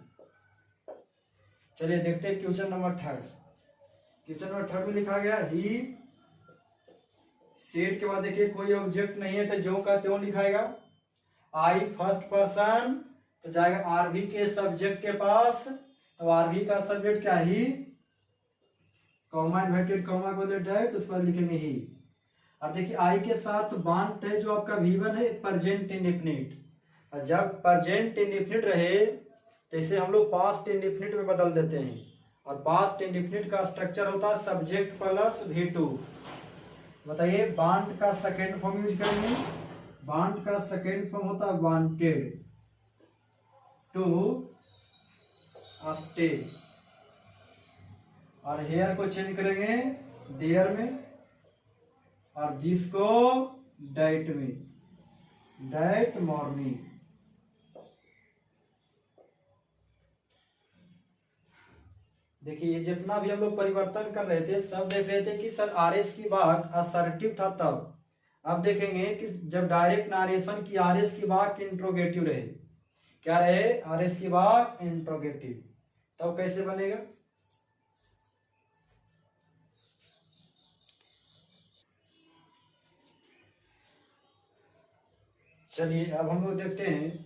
चलिए देखते हैं question number third. Question number third में लिखा गया ही सेड के बाद देखिए कोई ऑब्जेक्ट नहीं है तो जो का त्यों लिखाएगा। आई फर्स्ट पर्सन तो जाएगा आरबी के सब्जेक्ट के पास, तो आरबी का सब्जेक्ट क्या ही, कॉमा इन्वर्टेड कॉमा को डैट, उसके बाद लिखेंगे ही। अब देखिए आई के साथ बांट है जो आपका V1 है प्रेजेंट इंडेफिनिट, और जब प्रेजेंट इंडेफिनिट रहे तो इसे हम लोग पास्ट इंडेफिनिट में बदल देते हैं, और पास्ट इंडेफिनिट का स्ट्रक्चर होता है सब्जेक्ट प्लस V2। बताइए बांट का सेकेंड फॉर्म यूज करेंगे, बांट का सेकेंड फॉर्म होता है वांटेड टू स्टे, और हेयर को चेंज करेंगे देयर में, और दिस को डाइट में, डाइट मॉर्निंग। देखिए ये जितना भी हम लोग परिवर्तन कर रहे थे सब देख रहे थे कि सर आरएस की बात असर्टिव था तब। अब देखेंगे कि जब डायरेक्ट नारेशन की आरएस की बात इंट्रोगेटिव रहे, क्या रहे, आरएस की बात इंट्रोगेटिव, तब कैसे बनेगा। चलिए अब हम लोग देखते हैं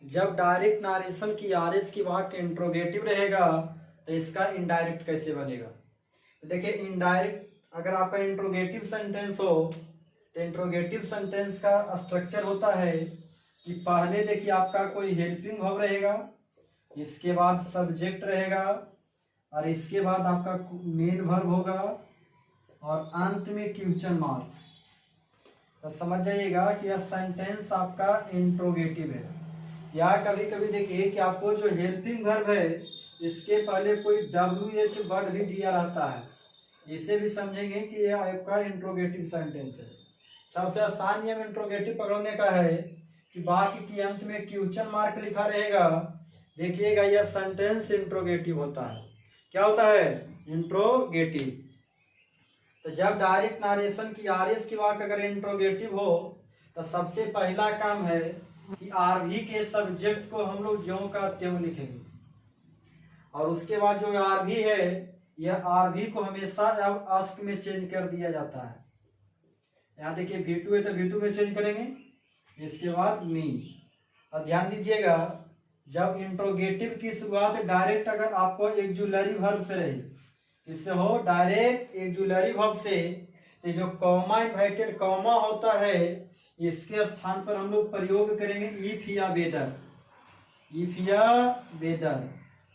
जब डायरेक्ट नारेशन की आरएस की वाक्य इंट्रोगेटिव रहेगा तो इसका इनडायरेक्ट कैसे बनेगा। तो देखिए इनडायरेक्ट अगर आपका इंट्रोगेटिव सेंटेंस हो तो इंट्रोगेटिव सेंटेंस का स्ट्रक्चर होता है कि पहले देखिए आपका कोई हेल्पिंग वर्ब रहेगा, इसके बाद सब्जेक्ट रहेगा, और इसके बाद आपका मेन वर्ब होगा, और अंत में क्वेश्चन मार्क। तो समझ जाइएगा कि यह सेंटेंस आपका इंट्रोगेटिव है। या कभी कभी देखिए कि आपको जो हेल्पिंग वर्ब है इसके पहले कोई WH वर्ड भी दिया रहता है, इसे भी समझेंगे कि यह आपका इंट्रोगेटिव सेंटेंस है। सबसे आसान नियम इंट्रोगेटिव पकड़ने का है कि बाकी के अंत में क्वेश्चन मार्क लिखा रहेगा, देखिएगा यह सेंटेंस इंट्रोगेटिव होता है। क्या होता है, इंट्रोगेटिव। तो जब डायरेक्ट नारेशन की आरएस की वाक्य अगर इंट्रोगेटिव हो तो सबसे पहला काम है कि आरवी के सब्जेक्ट को हम लोग ज्यों का त्यों लिखेंगे, और उसके बाद जो आरवी है यह आरवी को हमेशा अब आस्क में चेंज कर दिया जाता है। यहाँ देखिए V2 है तो V2 में चेंज करेंगे, इसके बाद मी। और ध्यान दीजिएगा जब इंट्रोगेटिव की शुरुआत डायरेक्ट अगर आपको एक्जुलरी वर्ब से रही, इससे हो डायरेक्ट एक्जुलरी वर्ब से, तो जो कॉमा इन्वर्टेड कॉमा होता है इसके स्थान पर हम लोग प्रयोग करेंगे इफ या वेदर, इफ या वेदर।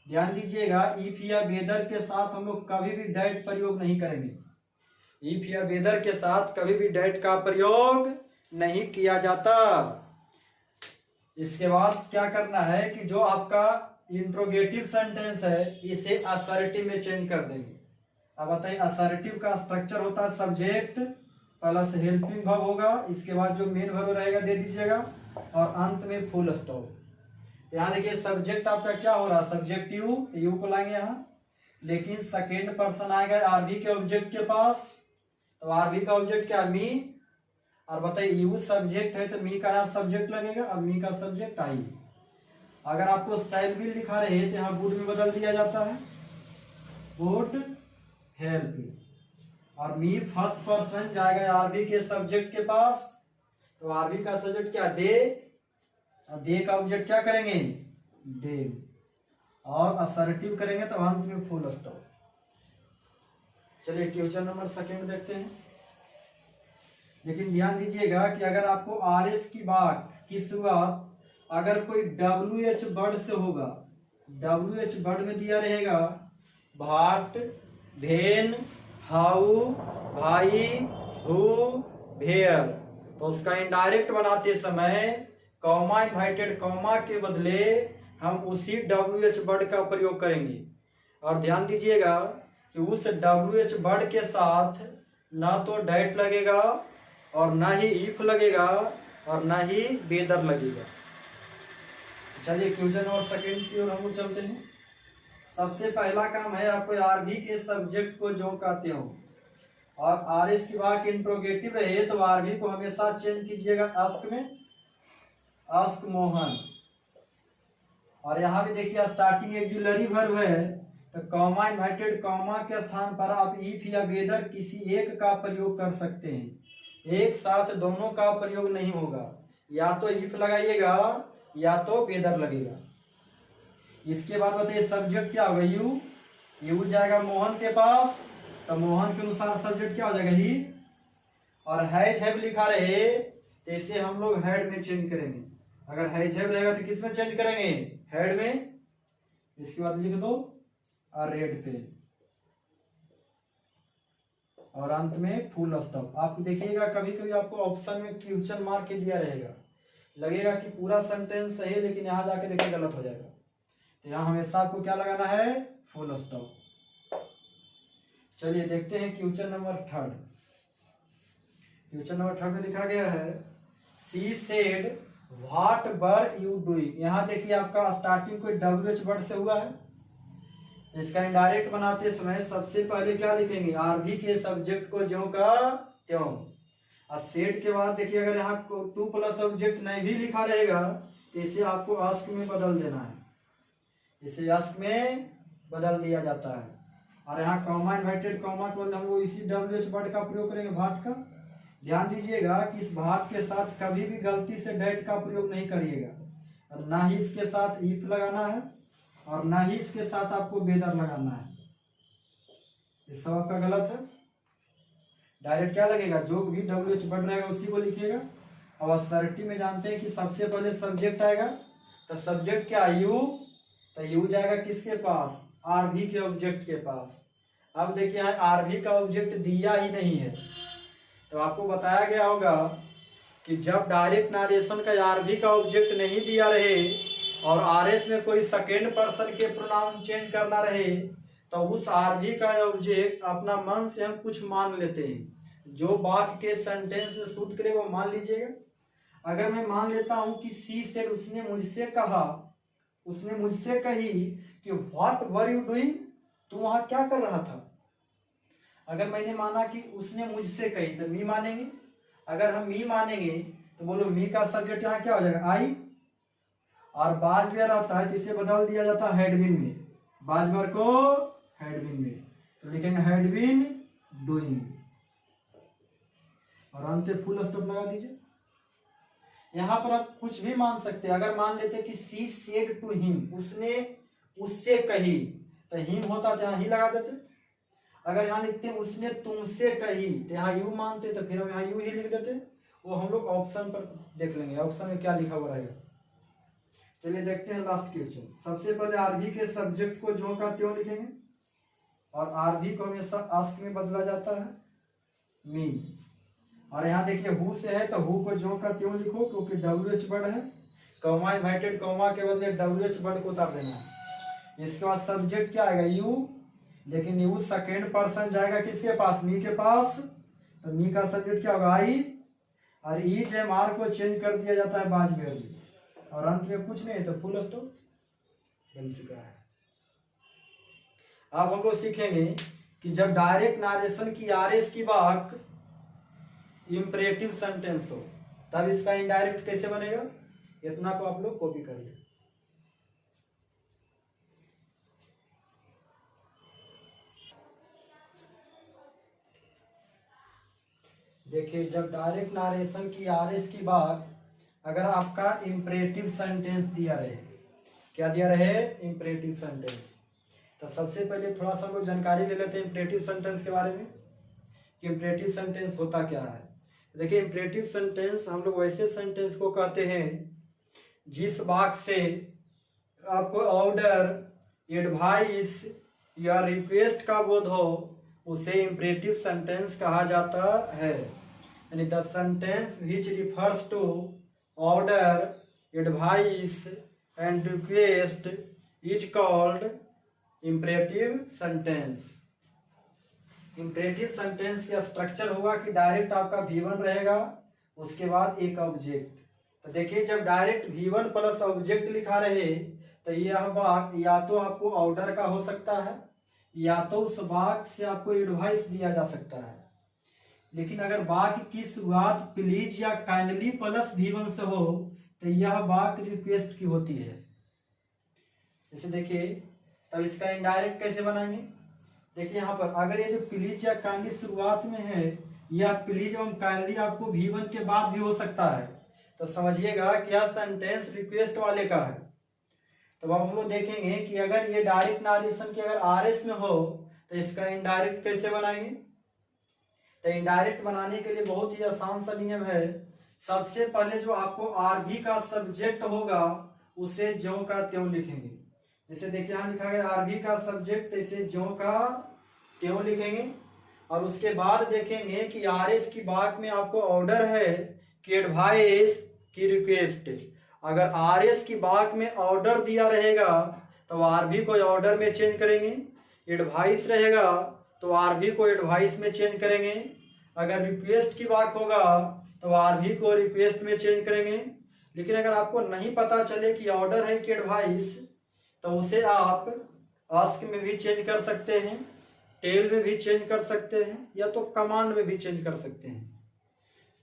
ध्यान दीजिएगा इफ या वेदर के साथ हम लोग कभी भी डैट प्रयोग नहीं करेंगे, इफ या वेदर के साथ कभी भी डैट का प्रयोग नहीं किया जाता। इसके बाद क्या करना है कि जो आपका इंट्रोगेटिव सेंटेंस है इसे असर्टिव में चेंज कर देंगे। अब बताइए असर्टिव का स्ट्रक्चर होता है सब्जेक्ट प्लस हेल्पिंग वर्ब होगा, इसके बाद जो मेन वर्ब रहेगा दे दीजिएगा, और अंत में फुल स्टॉप। यहाँ देखिए सब्जेक्ट आपका क्या हो रहा है, सब्जेक्ट यू को लाएंगे यहाँ, लेकिन सेकेंड पर्सन आएगा आरबी के ऑब्जेक्ट के पास, तो आरबी का ऑब्जेक्ट क्या, मी। और बताइए यू सब्जेक्ट है तो मी का यहाँ सब्जेक्ट लगेगा, अब मी का सब्जेक्ट आई। अगर आपको शैल भी लिखा रहे तो यहाँ वुड में बदल दिया जाता है, वुड हेल्प। और मी फर्स्ट पर्सन जाएगा आरबी के सब्जेक्ट के पास, तो आरबी का सब्जेक्ट क्या, दे, और दे का ऑब्जेक्ट क्या करेंगे, दे, और असर्टिव करेंगे तो अंत में फुल स्टॉप। चलिए क्वेश्चन नंबर सेकंड देखते हैं। लेकिन ध्यान दीजिएगा कि अगर आपको RS की बात की शुरुआत अगर कोई WH वर्ड से होगा, WH वर्ड में दिया रहेगा भाट, भेन, हाउ, भाई, हु, भेयर, तो उसका इनडायरेक्ट बनाते समय कॉमा इन्वर्टेड कॉमा के बदले हम उसी WH वर्ड का प्रयोग करेंगे। और ध्यान दीजिएगा कि उस WH वर्ड के साथ ना तो डैट लगेगा और ना ही इफ लगेगा और ना ही वेदर लगेगा। चलिए क्वेश्चन और सेकंड की ओर हम लोग चलते हैं। सबसे पहला काम है आपको आरबी के सब्जेक्ट को जो कहते हो और RS की बात इंट्रोगेटिव रहे तो आरबी को हमेशा चेंज कीजिएगा आस्क में, आस्क मोहन। और यहाँ भी देखिए स्टार्टिंग एक्सिलरी वर्ब है तो कॉमा इन्वर्टेड कॉमा के स्थान पर आप इफ या वेदर किसी एक का प्रयोग कर सकते हैं। एक साथ दोनों का प्रयोग नहीं होगा, या तो इफ लगाइएगा या तो वेदर लगेगा। इसके बाद बताइए सब्जेक्ट क्या होगा, यू जाएगा मोहन के पास तो मोहन के अनुसार सब्जेक्ट क्या हो जाएगा ही। और हैव लिखा रहे तो इसे हम लोग हेड में चेंज करेंगे। अगर हैव रहेगा तो किस में चेंज करेंगे, हेड में। इसके बाद लिख दो रेड पे और अंत में फुल स्टॉप। आप देखिएगा कभी कभी आपको ऑप्शन में क्वेश्चन मार्क के दिया रहेगा, लगेगा कि पूरा सेंटेंस सही है लेकिन यहाँ जाके देखिए गलत हो जाएगा। तो यहाँ हमेशा आपको क्या लगाना है, फुल स्टॉप। चलिए देखते हैं question number third. Question number third में लिखा गया है she said what were you doing. यहाँ देखिए आपका स्टार्टिंग कोई WH वर्ड से हुआ है, इसका इनडायरेक्ट बनाते समय सबसे पहले क्या लिखेंगे, आरबी के सब्जेक्ट को ज्यों का त्यों। और सेड के बाद देखिए अगर यहाँ टू प्लस सब्जेक्ट नहीं भी लिखा रहेगा तो इसे आपको आस्क में बदल देना है, इसे आस्क में बदल दिया जाता है। और यहाँ कॉमा इन्वर्टेड कॉमा के बदले हम वो इसी WH वर्ड का प्रयोग करेंगे, भाट का। ध्यान दीजिएगा कि इस भाट के साथ कभी भी गलती से डैट का प्रयोग नहीं करिएगा, और ना ही इसके साथ इफ लगाना है और ना ही इसके साथ आपको वेदर लगाना है। इस सब आपका गलत है। डायरेक्ट क्या लगेगा, जो भी WH वर्ड रहेगा उसी को लिखिएगा। अब असर्टी में जानते हैं कि सबसे पहले सब्जेक्ट आएगा तो सब्जेक्ट क्या, यू, तो यू जाएगा किसके पास, आरबी के ऑब्जेक्ट के पास। अब देखिए आरबी का ऑब्जेक्ट दिया ही नहीं है, तो आपको बताया गया होगा कि जब डायरेक्ट नारेशन का आरबी का ऑब्जेक्ट नहीं दिया रहे और RS में कोई सेकेंड पर्सन के प्रोनाउन चेंज करना रहे तो उस आरबी का ऑब्जेक्ट अपना मन से हम कुछ मान लेते हैं, जो वाक्य के सेंटेंस में सूट करे वो मान लीजिएगा। अगर मैं मान लेता हूं कि सी सेड, उसने मुझसे कहा, उसने मुझसे कही कि व्हाट वर यू डूइंग, तू वहां क्या कर रहा था। अगर मैंने माना कि उसने मुझसे कही तो मी मानेंगे। अगर हम मी मानेंगे तो बोलो मी का सब्जेक्ट यहाँ क्या हो जाएगा, आई। और बाजवर आता है तो इसे बदल दिया जाता है हैड बीन में, बाजवर को हैड बीन में, तो लिखेंगे हैड बीन डूइंग और अंत में फुल स्टॉप लगा दीजिए। यहां पर आप कुछ भी मान सकते हैं। अगर मान लेते कि सी सेड टू हिम, उसने उससे कही, तो हिम होता तो यहाँ ही लगा देते। अगर यहाँ लिखते उसने तुमसे कही तो यहाँ यू मानते, तो फिर हम यहाँ यू ही लिख देते। वो हम लोग ऑप्शन पर देख लेंगे, ऑप्शन में क्या लिखा हुआ रहेगा। चलिए देखते हैं लास्ट क्वेश्चन। सबसे पहले आरबी के सब्जेक्ट को जो का त्यों लिखेंगे और आरबी को हमेशा आस्क में बदला जाता है, मी। और यहाँ देखिए हु से है तो हु को जो का त्यों लिखो क्योंकि WH वर्ड है, कॉमा इन्वर्टेड कॉमा के बदले WH वर्ड को उतार देना है। इसके बाद सब्जेक्ट क्या आएगा, यू, लेकिन यू सेकेंड पर्सन जाएगा किसके पास, मी के पास, तो मी का सब्जेक्ट क्या होगा, आई। और ईच एम आर को चेंज कर दिया जाता है बाज में, और अंत में कुछ नहीं तो फुल स्टॉप बन चुका है। अब हम लोग सीखेंगे कि जब डायरेक्ट नारेशन की RS की बात इंपरेटिव सेंटेंस हो तब इसका इनडायरेक्ट कैसे बनेगा, इतना को आप लोग कॉपी कर ले। देखिए जब डायरेक्ट नारेशन की RS की बात अगर आपका इंपरेटिव सेंटेंस दिया रहे, क्या दिया रहे, इंपरेटिव सेंटेंस, तो सबसे पहले थोड़ा सा हम लोग जानकारी ले लेते हैं इंपरेटिव सेंटेंस के बारे में कि इंपरेटिव सेंटेंस होता क्या है। देखिए इम्परेटिव सेंटेंस हम लोग वैसे सेंटेंस को कहते हैं जिस वाक्य से आपको ऑर्डर, एडवाइस या रिक्वेस्ट का बोध हो, उसे इम्परेटिव सेंटेंस कहा जाता है। यानी the sentence which refers to order, advice and request is called imperative sentence. Imperative sentence का स्ट्रक्चर होगा कि डायरेक्ट आपका V1 रहेगा, उसके बाद एक ऑब्जेक्ट। तो देखिए जब डायरेक्ट V1 प्लस ऑब्जेक्ट लिखा रहे तो यह वाक्य या तो आपको ऑर्डर का हो सकता है या तो उस वाक्य से आपको एडवाइस दिया जा सकता है। लेकिन अगर वाक्य की शुरुआत प्लीज या काइंडली प्लस V1 से हो तो यह वाक्य रिक्वेस्ट की होती है। जैसे देखिए तब इसका इनडायरेक्ट कैसे बनाएंगे, देखिए यहाँ पर अगर ये जो प्लीज या काइंडली शुरुआत में है या प्लीज एवं काइंडली आपको V1 के बाद भी हो सकता है, तो समझिएगा कि यह सेंटेंस रिक्वेस्ट वाले का है। तो अब हम लोग देखेंगे कि अगर ये डायरेक्ट नारेशन की अगर RS में हो तो इसका इनडायरेक्ट कैसे बनाएंगे। तो इनडायरेक्ट बनाने के लिए बहुत ही आसान सा नियम है। सबसे पहले जो आपको RV का सब्जेक्ट होगा उसे ज्यों का त्यों लिखेंगे। जैसे देखिए यहाँ लिखा गया RV का सब्जेक्ट, तो इसे ज्यों का त्यों लिखेंगे। और उसके बाद देखेंगे कि RS की वाक्य में आपको ऑर्डर है कि एडवाइस की रिक्वेस्ट। अगर RS की वाक्य में ऑर्डर दिया रहेगा तो RV को ऑर्डर में चेंज करेंगे, एडवाइस रहेगा तो RV को एडवाइस में चेंज करेंगे। अगर रिक्वेस्ट की वाक्य होगा तो RV को रिक्वेस्ट में चेंज करेंगे। लेकिन अगर आपको नहीं पता चले कि ऑर्डर है कि एडवाइस, तो उसे आप आस्क में भी चेंज कर सकते हैं, टेल में भी चेंज कर सकते हैं, या तो कमांड में भी चेंज कर सकते हैं।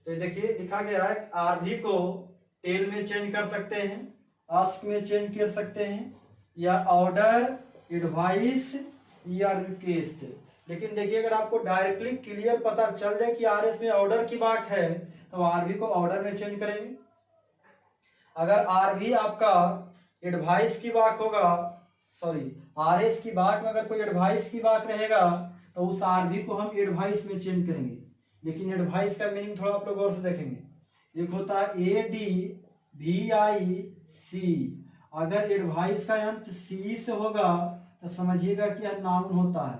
तो देखिए लिखा गया है RV को टेल में चेंज कर सकते हैं, आस्क में चेंज कर सकते हैं, या ऑर्डर, एडवाइस या रिक्वेस्ट। लेकिन देखिए अगर आपको डायरेक्टली क्लियर पता चल जाए कि RS में ऑर्डर की बात है तो RV को ऑर्डर में चेंज करेंगे। अगर RV आपका एडवाइस की बात होगा, RS की बात में अगर कोई एडवाइस की बात रहेगा तो उस RV को हम एडवाइस में चेंज करेंगे। लेकिन एडवाइस का मीनिंग थोड़ा आप लोग और से देखेंगे। एक होता है ADVIC, अगर एडवाइस का अंत C से होगा तो समझिएगा कि यह नाउन होता है।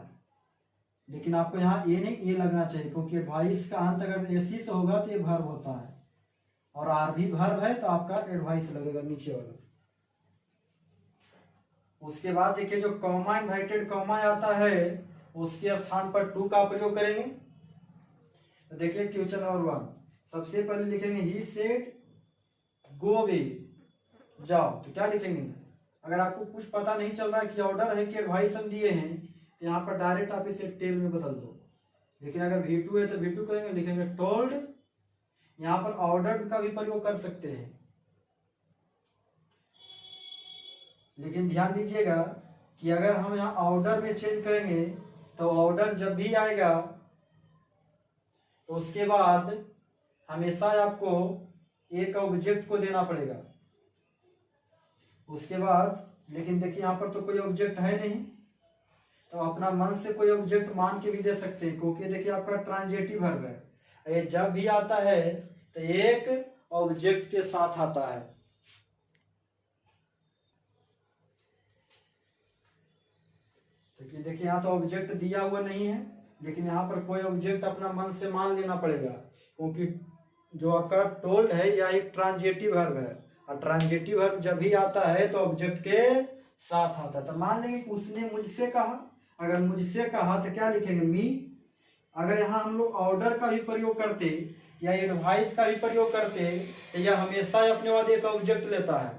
लेकिन आपको यहाँ ए नहीं ए लगना चाहिए, क्योंकि एडवाइस का अंत अगर AC से होगा तो ये वर्ब होता है, और RV वर्ब है तो आपका एडवाइस लगेगा नीचे वाला। उसके बाद देखिए जो कॉमा, इन्वर्टेड कॉमा आता है उसके स्थान पर टू का प्रयोग करेंगे। तो देखिए क्वेश्चन नंबर 1, सबसे पहले लिखेंगे ही सेड गो अवे, जाओ। तो क्या लिखेंगे, अगर आपको कुछ पता नहीं चल रहा है कि ऑर्डर है कि एडवाइस हम दिए हैं तो यहाँ पर डायरेक्ट आप इसे टेल में बदल दो। लेकिन अगर V2 है तो V2 करेंगे, लिखेंगे टोल्ड। यहाँ पर ऑर्डर का भी प्रयोग कर सकते हैं, लेकिन ध्यान दीजिएगा कि अगर हम यहाँ ऑर्डर में चेंज करेंगे तो ऑर्डर जब भी आएगा तो उसके बाद हमेशा आपको एक ऑब्जेक्ट को देना पड़ेगा। उसके बाद लेकिन देखिए यहाँ पर तो कोई ऑब्जेक्ट है नहीं, तो अपना मन से कोई ऑब्जेक्ट मान के भी दे सकते हैं, क्योंकि देखिए आपका ट्रांजिटिव वर्ब है। ये जब भी आता है तो एक ऑब्जेक्ट के साथ आता है। देखिए यहाँ तो ऑब्जेक्ट दिया हुआ नहीं है, लेकिन यहाँ पर कोई ऑब्जेक्ट अपना मन से मान लेना पड़ेगा, क्योंकि जो आपका टोल्ड है यह एक ट्रांजिटिव वर्ब है, और ट्रांजिटिव वर्ब जब भी आता है तो ऑब्जेक्ट के साथ आता है। तो मान लेंगे कि उसने मुझसे कहा, अगर मुझसे कहा तो क्या लिखेंगे, मी। अगर यहाँ हम लोग ऑर्डर का भी प्रयोग करते या एडवाइस का भी प्रयोग करते तो यह हमेशा अपने बाद एक ऑब्जेक्ट लेता है,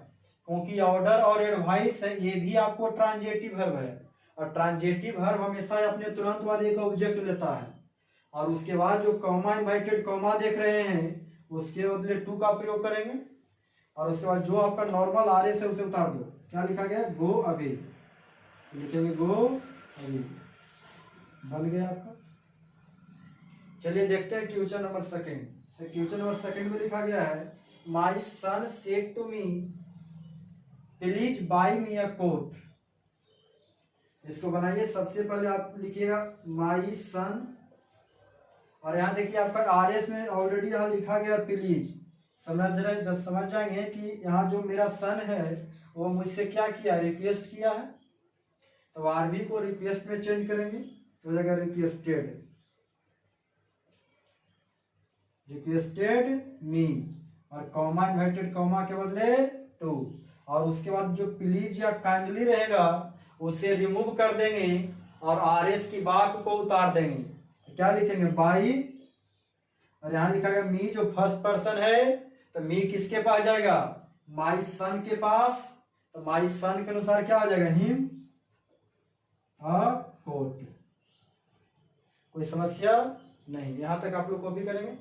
क्योंकि ऑर्डर और एडवाइस है ये भी आपको ट्रांजिटिव वर्ब है, और ट्रांजिटिव वर्ब हमेशा अपने तुरंत बाद एक ऑब्जेक्ट लेता है। और उसके बाद जो कॉमा, इन्वर्टेड कॉमा देख रहे हैं उसके बदले टू का प्रयोग करेंगे, और उसके बाद जो आपका नॉर्मल RS है उसे उतार दो। क्या लिखा गया, गो अवे, लिखेंगे गो अवे, बन गया आपका। चलिए देखते हैं क्वेश्चन नंबर 2। क्वेश्चन नंबर 2 में लिखा गया है my son said to me please buy me a coat. इसको बनाइए। सबसे पहले आप लिखिएगा माई सन और यहाँ देखिए आपका आरएस में ऑलरेडी यहाँ लिखा गया प्लीज, समझ जाएंगे कि यहाँ जो मेरा सन है वो मुझसे क्या किया, रिक्वेस्ट किया है, तो आरबी को रिक्वेस्ट में चेंज करेंगे तो हो जाएगा रिक्वेस्टेड मी, और कॉमा इन्वर्टेड कॉमा के बदले टू, और उसके बाद जो प्लीज या काइंडली रहेगा उसे रिमूव कर देंगे और आरएस की बात को उतार देंगे। तो क्या लिखेंगे, बाई, और यहाँ लिखा गया मी जो फर्स्ट पर्सन है, तो मी किसके पास जाएगा, माई सन के पास, तो माई सन के अनुसार क्या हो जाएगा, हिम अ कोट। कोई समस्या नहीं, यहां तक आप लोग कॉपी करेंगे।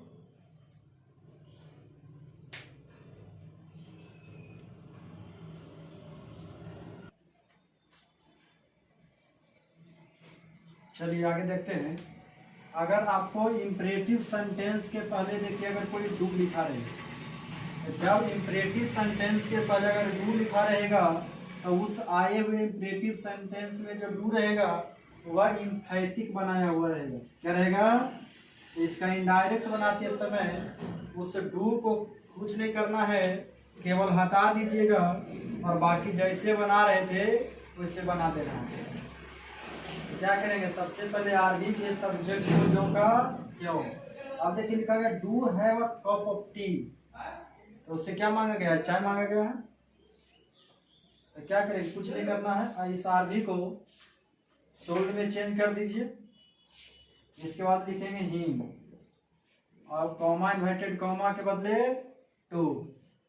चलिए आगे देखते हैं। अगर आपको इंपरेटिव सेंटेंस के पहले देखिए अगर कोई डू लिखा रहे, तो जब इंपरेटिव सेंटेंस के पहले अगर डू लिखा रहेगा तो उस आए हुए इंपरेटिव सेंटेंस में जो डू रहेगा वह इम्फैटिक बनाया हुआ रहेगा। क्या रहेगा, इसका इनडायरेक्ट बनाते समय उस डू को कुछ नहीं करना है, केवल हटा दीजिएगा और बाकी जैसे बना रहे थे वैसे बना देना है। तो क्या करेंगे, सबसे पहले आरबी के सब्जेक्ट को जो का क्यों। अब देखिए लिखा गया do have a cup of T, तो उससे क्या मांगा गया है, चाय मांगा गया है। तो क्या करेंगे, कुछ नहीं करना है, इस आरबी को टोल्ड में चेंज कर दीजिए। इसके बाद लिखेंगे हिम और कॉमा इन्वर्टेड कॉमा के बदले टू,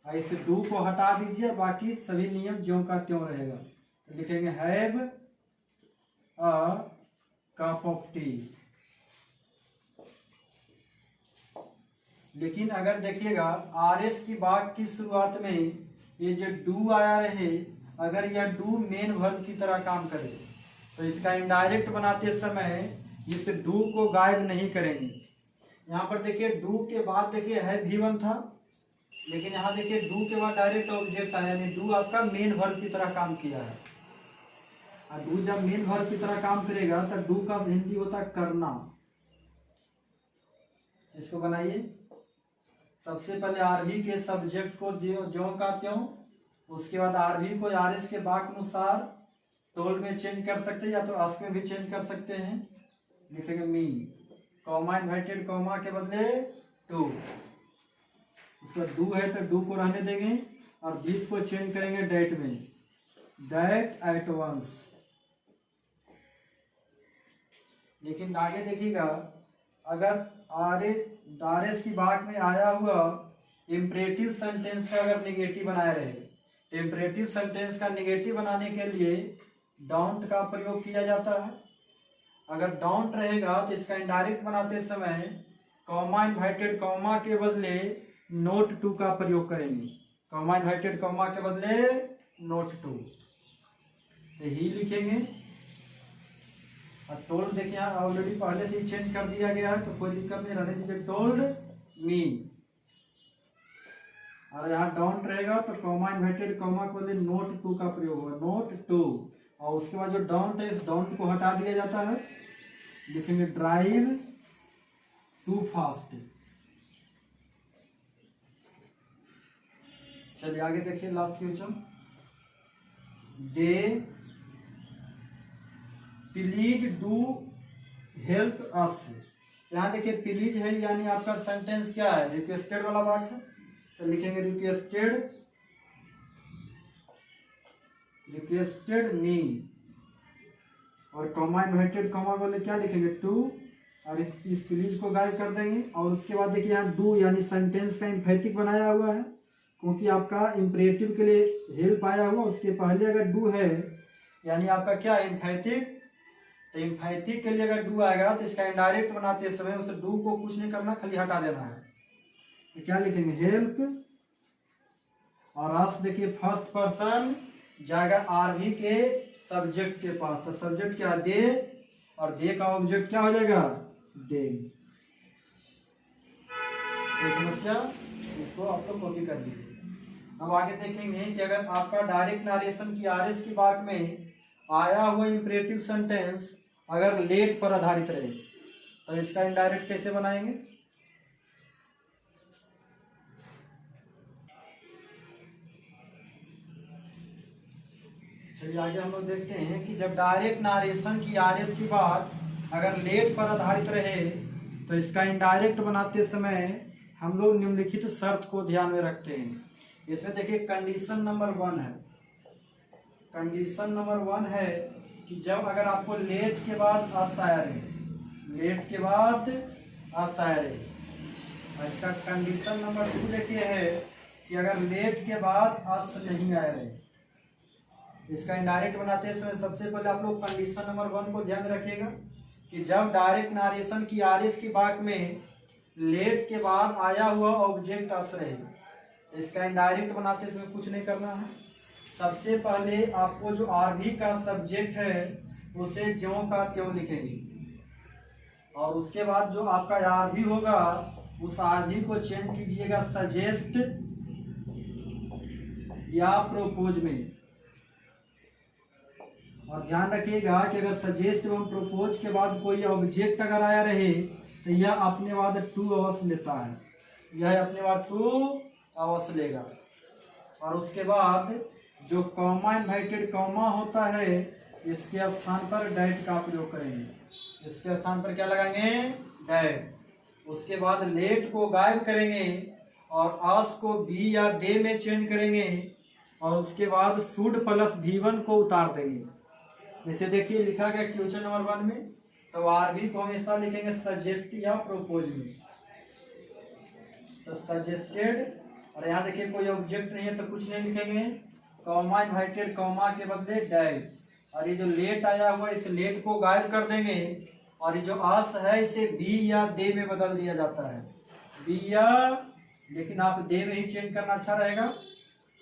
और इस टू को हटा दीजिए, बाकी सभी नियम ज्यों का त्यों रहेगा। तो लिखेंगे have a cup of T. लेकिन अगर देखिएगा आरएस की बात की शुरुआत में ये जो डू आया रहे, अगर यह डू मेन वर्ब की तरह काम करे तो इसका इनडायरेक्ट बनाते समय इस डू को गायब नहीं करेंगे। यहाँ पर देखिए डू के बाद देखिए है भी1 था, लेकिन यहाँ देखिए डू के बाद डायरेक्ट ऑब्जेक्ट आया, यानी डू आपका मेन वर्ब की तरह काम किया है। और डू जब मेन वर्ब की तरह काम करेगा तो डू का हिंदी होता है करना। इसको बनाइए, सबसे पहले आरबी के सब्जेक्ट को ज्यों का त्यों, उसके बाद आरबी को आरएस के वाक्य अनुसार टोल्ड में चेंज कर सकते हैं या तो आस्क में भी चेंज कर सकते हैं। लिखेंगे मी, कॉमा इन्वर्टेड कॉमा के बदले टू, उसका डू है तो डू को रहने देंगे और दिस को चेंज करेंगे डेट में, डेट एट वंस। लेकिन आगे देखिएगा अगर आरएस की बात में आया हुआ इंपरेटिव सेंटेंस का अगर निगेटिव बनाया रहे, तो इंपरेटिव सेंटेंस का निगेटिव बनाने के लिए डोंट का प्रयोग किया जाता है। अगर डोंट रहेगा तो इसका इनडायरेक्ट बनाते समय कॉमा इन्वर्टेड कॉमा के बदले नोट टू का प्रयोग करेंगे, कॉमा इन्वर्टेड कॉमा के बदले नोट टू, तो ही लिखेंगे। और टोल्ड देखिए यहाँ ऑलरेडी पहले से ही चेंज कर दिया गया है तो कोई दिक्कत नहीं, रहने दीजिए टोल्ड मी। और यहाँ डोंट रहेगा तो कॉमा इन्वर्टेड कॉमा के बदले नोट टू का प्रयोग होगा, नोट टू, और उसके बाद जो डोंट है इस डोंट को हटा दिया जाता है, लिखेंगे ड्राइव टू फास्ट। चलिए आगे देखिए last question, they please do help us. यहाँ देखिए प्लीज है यानी आपका सेंटेंस क्या है, रिक्वेस्टेड वाला वाक्य है, तो लिखेंगे रिक्वेस्टेड मी, और कॉमा इन्वर्टेड कॉमा बोले क्या लिखेंगे टू, और इस प्लीज को गायब कर देंगे। और उसके बाद देखिए यहाँ डू यानी सेंटेंस का इम्फेटिक बनाया हुआ है, क्योंकि आपका इम्परेटिव के लिए हेल्प आया हुआ, उसके पहले अगर डू है यानी आपका क्या इम्फेटिक, तो इम्फेटिक के लिए अगर डू आएगा तो इसका इनडायरेक्ट बनाते समय उस डू को कुछ नहीं करना, खाली हटा देना है। तो क्या लिखेंगे हेल्प, और अस देखिए फर्स्ट पर्सन जाएगा आरबी के सब्जेक्ट के पास, तो सब्जेक्ट क्या दे, और दे का ऑब्जेक्ट क्या हो जाएगा दे। कोई समस्या, इसको आप लोग कॉपी कर दीजिए। अब आगे देखेंगे कि अगर आपका डायरेक्ट नारेशन की आरएस की बात में आया हुआ इंपरेटिव सेंटेंस अगर लेट पर आधारित रहे, तो इसका इनडायरेक्ट कैसे बनाएंगे? चलिए आगे हम लोग देखते हैं कि जब डायरेक्ट नारेशन की आरएस की बात अगर लेट पर आधारित रहे तो इसका इनडायरेक्ट बनाते समय हम लोग निम्नलिखित शर्त को ध्यान में रखते हैं। इसमें देखिए कंडीशन नंबर 1 है। कंडीशन नंबर 1 है कि जब अगर आपको लेट के बाद अशायर है, लेट के बाद अशायर है, और इसका कंडीशन नंबर 2 देखिए है कि अगर लेट के बाद अस नहीं आया है। इसका इनडायरेक्ट बनाते समय सबसे पहले आप लोग कंडीशन नंबर 1 को ध्यान रखिएगा कि जब डायरेक्ट नारेशन की आरएस की बात में लेट के बाद आया हुआ ऑब्जेक्ट अस रहे, इसका इनडायरेक्ट बनाते समय कुछ नहीं करना है। सबसे पहले आपको जो आरबी का सब्जेक्ट है उसे ज्यों का त्यों लिखेंगे, और उसके बाद जो आपका आरबी होगा उस आरबी को चेंज कीजिएगा सजेस्ट या प्रोपोज में। और ध्यान रखिएगा कि अगर सजेस्ट एवं प्रोपोज के बाद कोई ऑब्जेक्ट अगर आया रहे तो यह अपने बाद टू अवश्य लेता है, यह अपने बाद टू अवश्य लेगा। और उसके बाद जो कॉमा इन्वर्टेड कॉमा होता है इसके स्थान पर डैट का प्रयोग करेंगे। इसके स्थान पर क्या लगाएंगे? डैट। उसके बाद लेट को गायब करेंगे और आस को बी या दे में चेंज करेंगे, और उसके बाद शुड प्लस V1 को उतार देंगे। जैसे देखिए लिखा गया क्वेश्चन नंबर 1 में, तो आरबी को हमेशा लिखेंगे सजेस्ट या प्रोपोज में, तो सजेस्टेड। और यहाँ देखिए कोई ऑब्जेक्ट नहीं है तो कुछ नहीं लिखेंगे, कॉमा इन्वर्टेड कॉमा के बदले डैट। और ये जो लेट आया हुआ इस लेट को गायब कर देंगे, और ये जो आस है इसे बी या दे में बदल दिया जाता है, बी या, लेकिन आप दे में ही चेंज करना अच्छा रहेगा।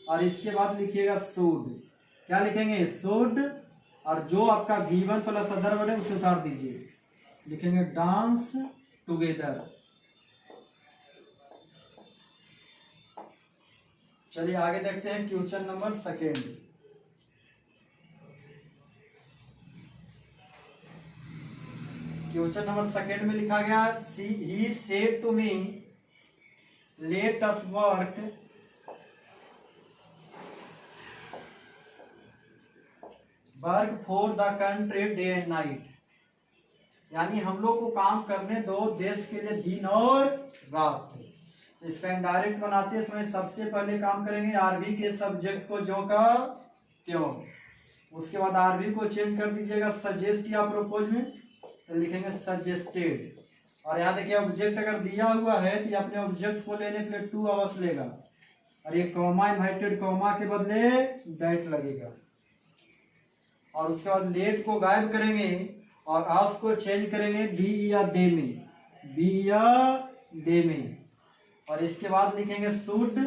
और इसके बाद लिखिएगा शुड, क्या लिखेंगे? शुड। और जो आपका V1 प्लस अदर वर्ड है उसे उतार दीजिए, लिखेंगे डांस टुगेदर। चलिए आगे देखते हैं क्वेश्चन नंबर 2। क्वेश्चन नंबर 2 में लिखा गया he said to me let us work for the country day and night, यानी हम लोग को काम करने दो देश के लिए दिन और रात। इसका इनडायरेक्ट बनाते समय सबसे पहले काम करेंगे आरबी के सब्जेक्ट को ज्यों का त्यों, उसके बाद आरबी को चेंज कर दीजिएगा सजेस्ट या प्रोपोज में, तो लिखेंगे सजेस्टेड। और यहाँ देखिए ऑब्जेक्ट अगर दिया हुआ है तो ये अपने ऑब्जेक्ट को लेने के लिए टू अवश्य लेगा, और ये कॉमा इन्वर्टेड कॉमा के बदले डैट लगेगा। और उसके बाद लेट को गायब करेंगे और आस को चेंज करेंगे बी या दे में, बी या दे में। और इसके बाद लिखेंगे शुड,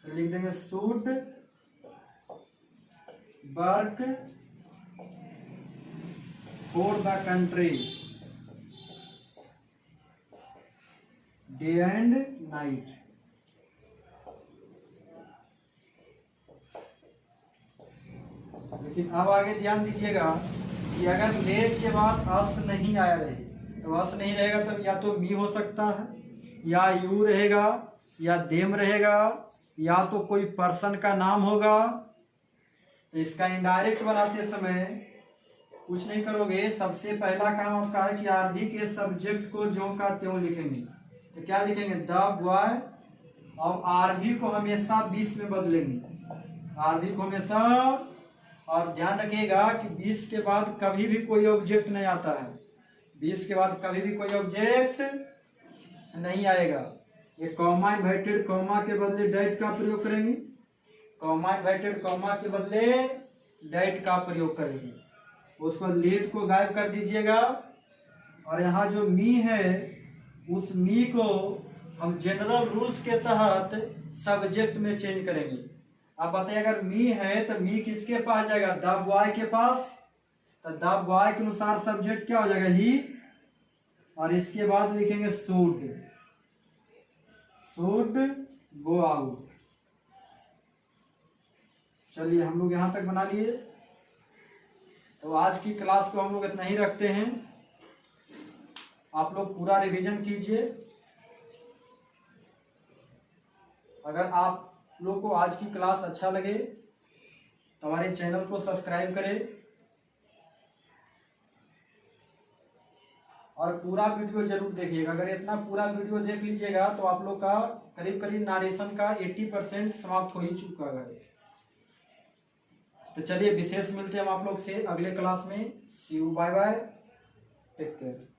लिख देंगे should work for the country day and night. लेकिन अब आगे ध्यान दीजिएगा कि अगर लेट के बाद अस नहीं आया रहे, तो अस नहीं रहेगा तो या तो मी हो सकता है, या यू रहेगा, या देम रहेगा, या तो कोई पर्सन का नाम होगा। तो इसका इनडायरेक्ट बनाते समय कुछ नहीं करोगे, सबसे पहला काम आपका है कि आरबी के सब्जेक्ट को ज्यों का त्यों लिखेंगे। तो क्या लिखेंगे? The boy. और आरबी को हमेशा 20 में बदलेंगे, आरबी को हमेशा। और ध्यान रखिएगा कि 20 के बाद कभी भी कोई ऑब्जेक्ट नहीं आता है, 20 के बाद कभी भी कोई ऑब्जेक्ट नहीं आएगा। ये कॉमा इन्वर्टेड कॉमा के बदले डैट का प्रयोग करेंगे, कॉमा इन्वर्टेड कॉमा के बदले डैट का प्रयोग करेंगे। उसको लेट को गायब कर दीजिएगा, और यहाँ जो मी है उस मी को हम जनरल रूल्स के तहत सब्जेक्ट में चेंज करेंगे। अब बताइए अगर मी है तो मी किसके पास जाएगा? द बॉय के पास। तो द बॉय के अनुसार सब्जेक्ट क्या हो जाएगा? ही। और इसके बाद लिखेंगे शुड, शुड गो आउट। चलिए हम लोग यहां तक बना लिए। तो आज की क्लास को हम लोग इतना ही रखते हैं। आप लोग पूरा रिवीजन कीजिए। अगर आप लोग को आज की क्लास अच्छा लगे तो हमारे चैनल को सब्सक्राइब करें और पूरा वीडियो जरूर देखिएगा। अगर इतना पूरा वीडियो देख लीजिएगा तो आप लोग का करीब करीब नारेशन का 80% समाप्त हो ही चुका है। तो चलिए विशेष मिलते हैं हम आप लोग से अगले क्लास में। See you, bye bye, take care.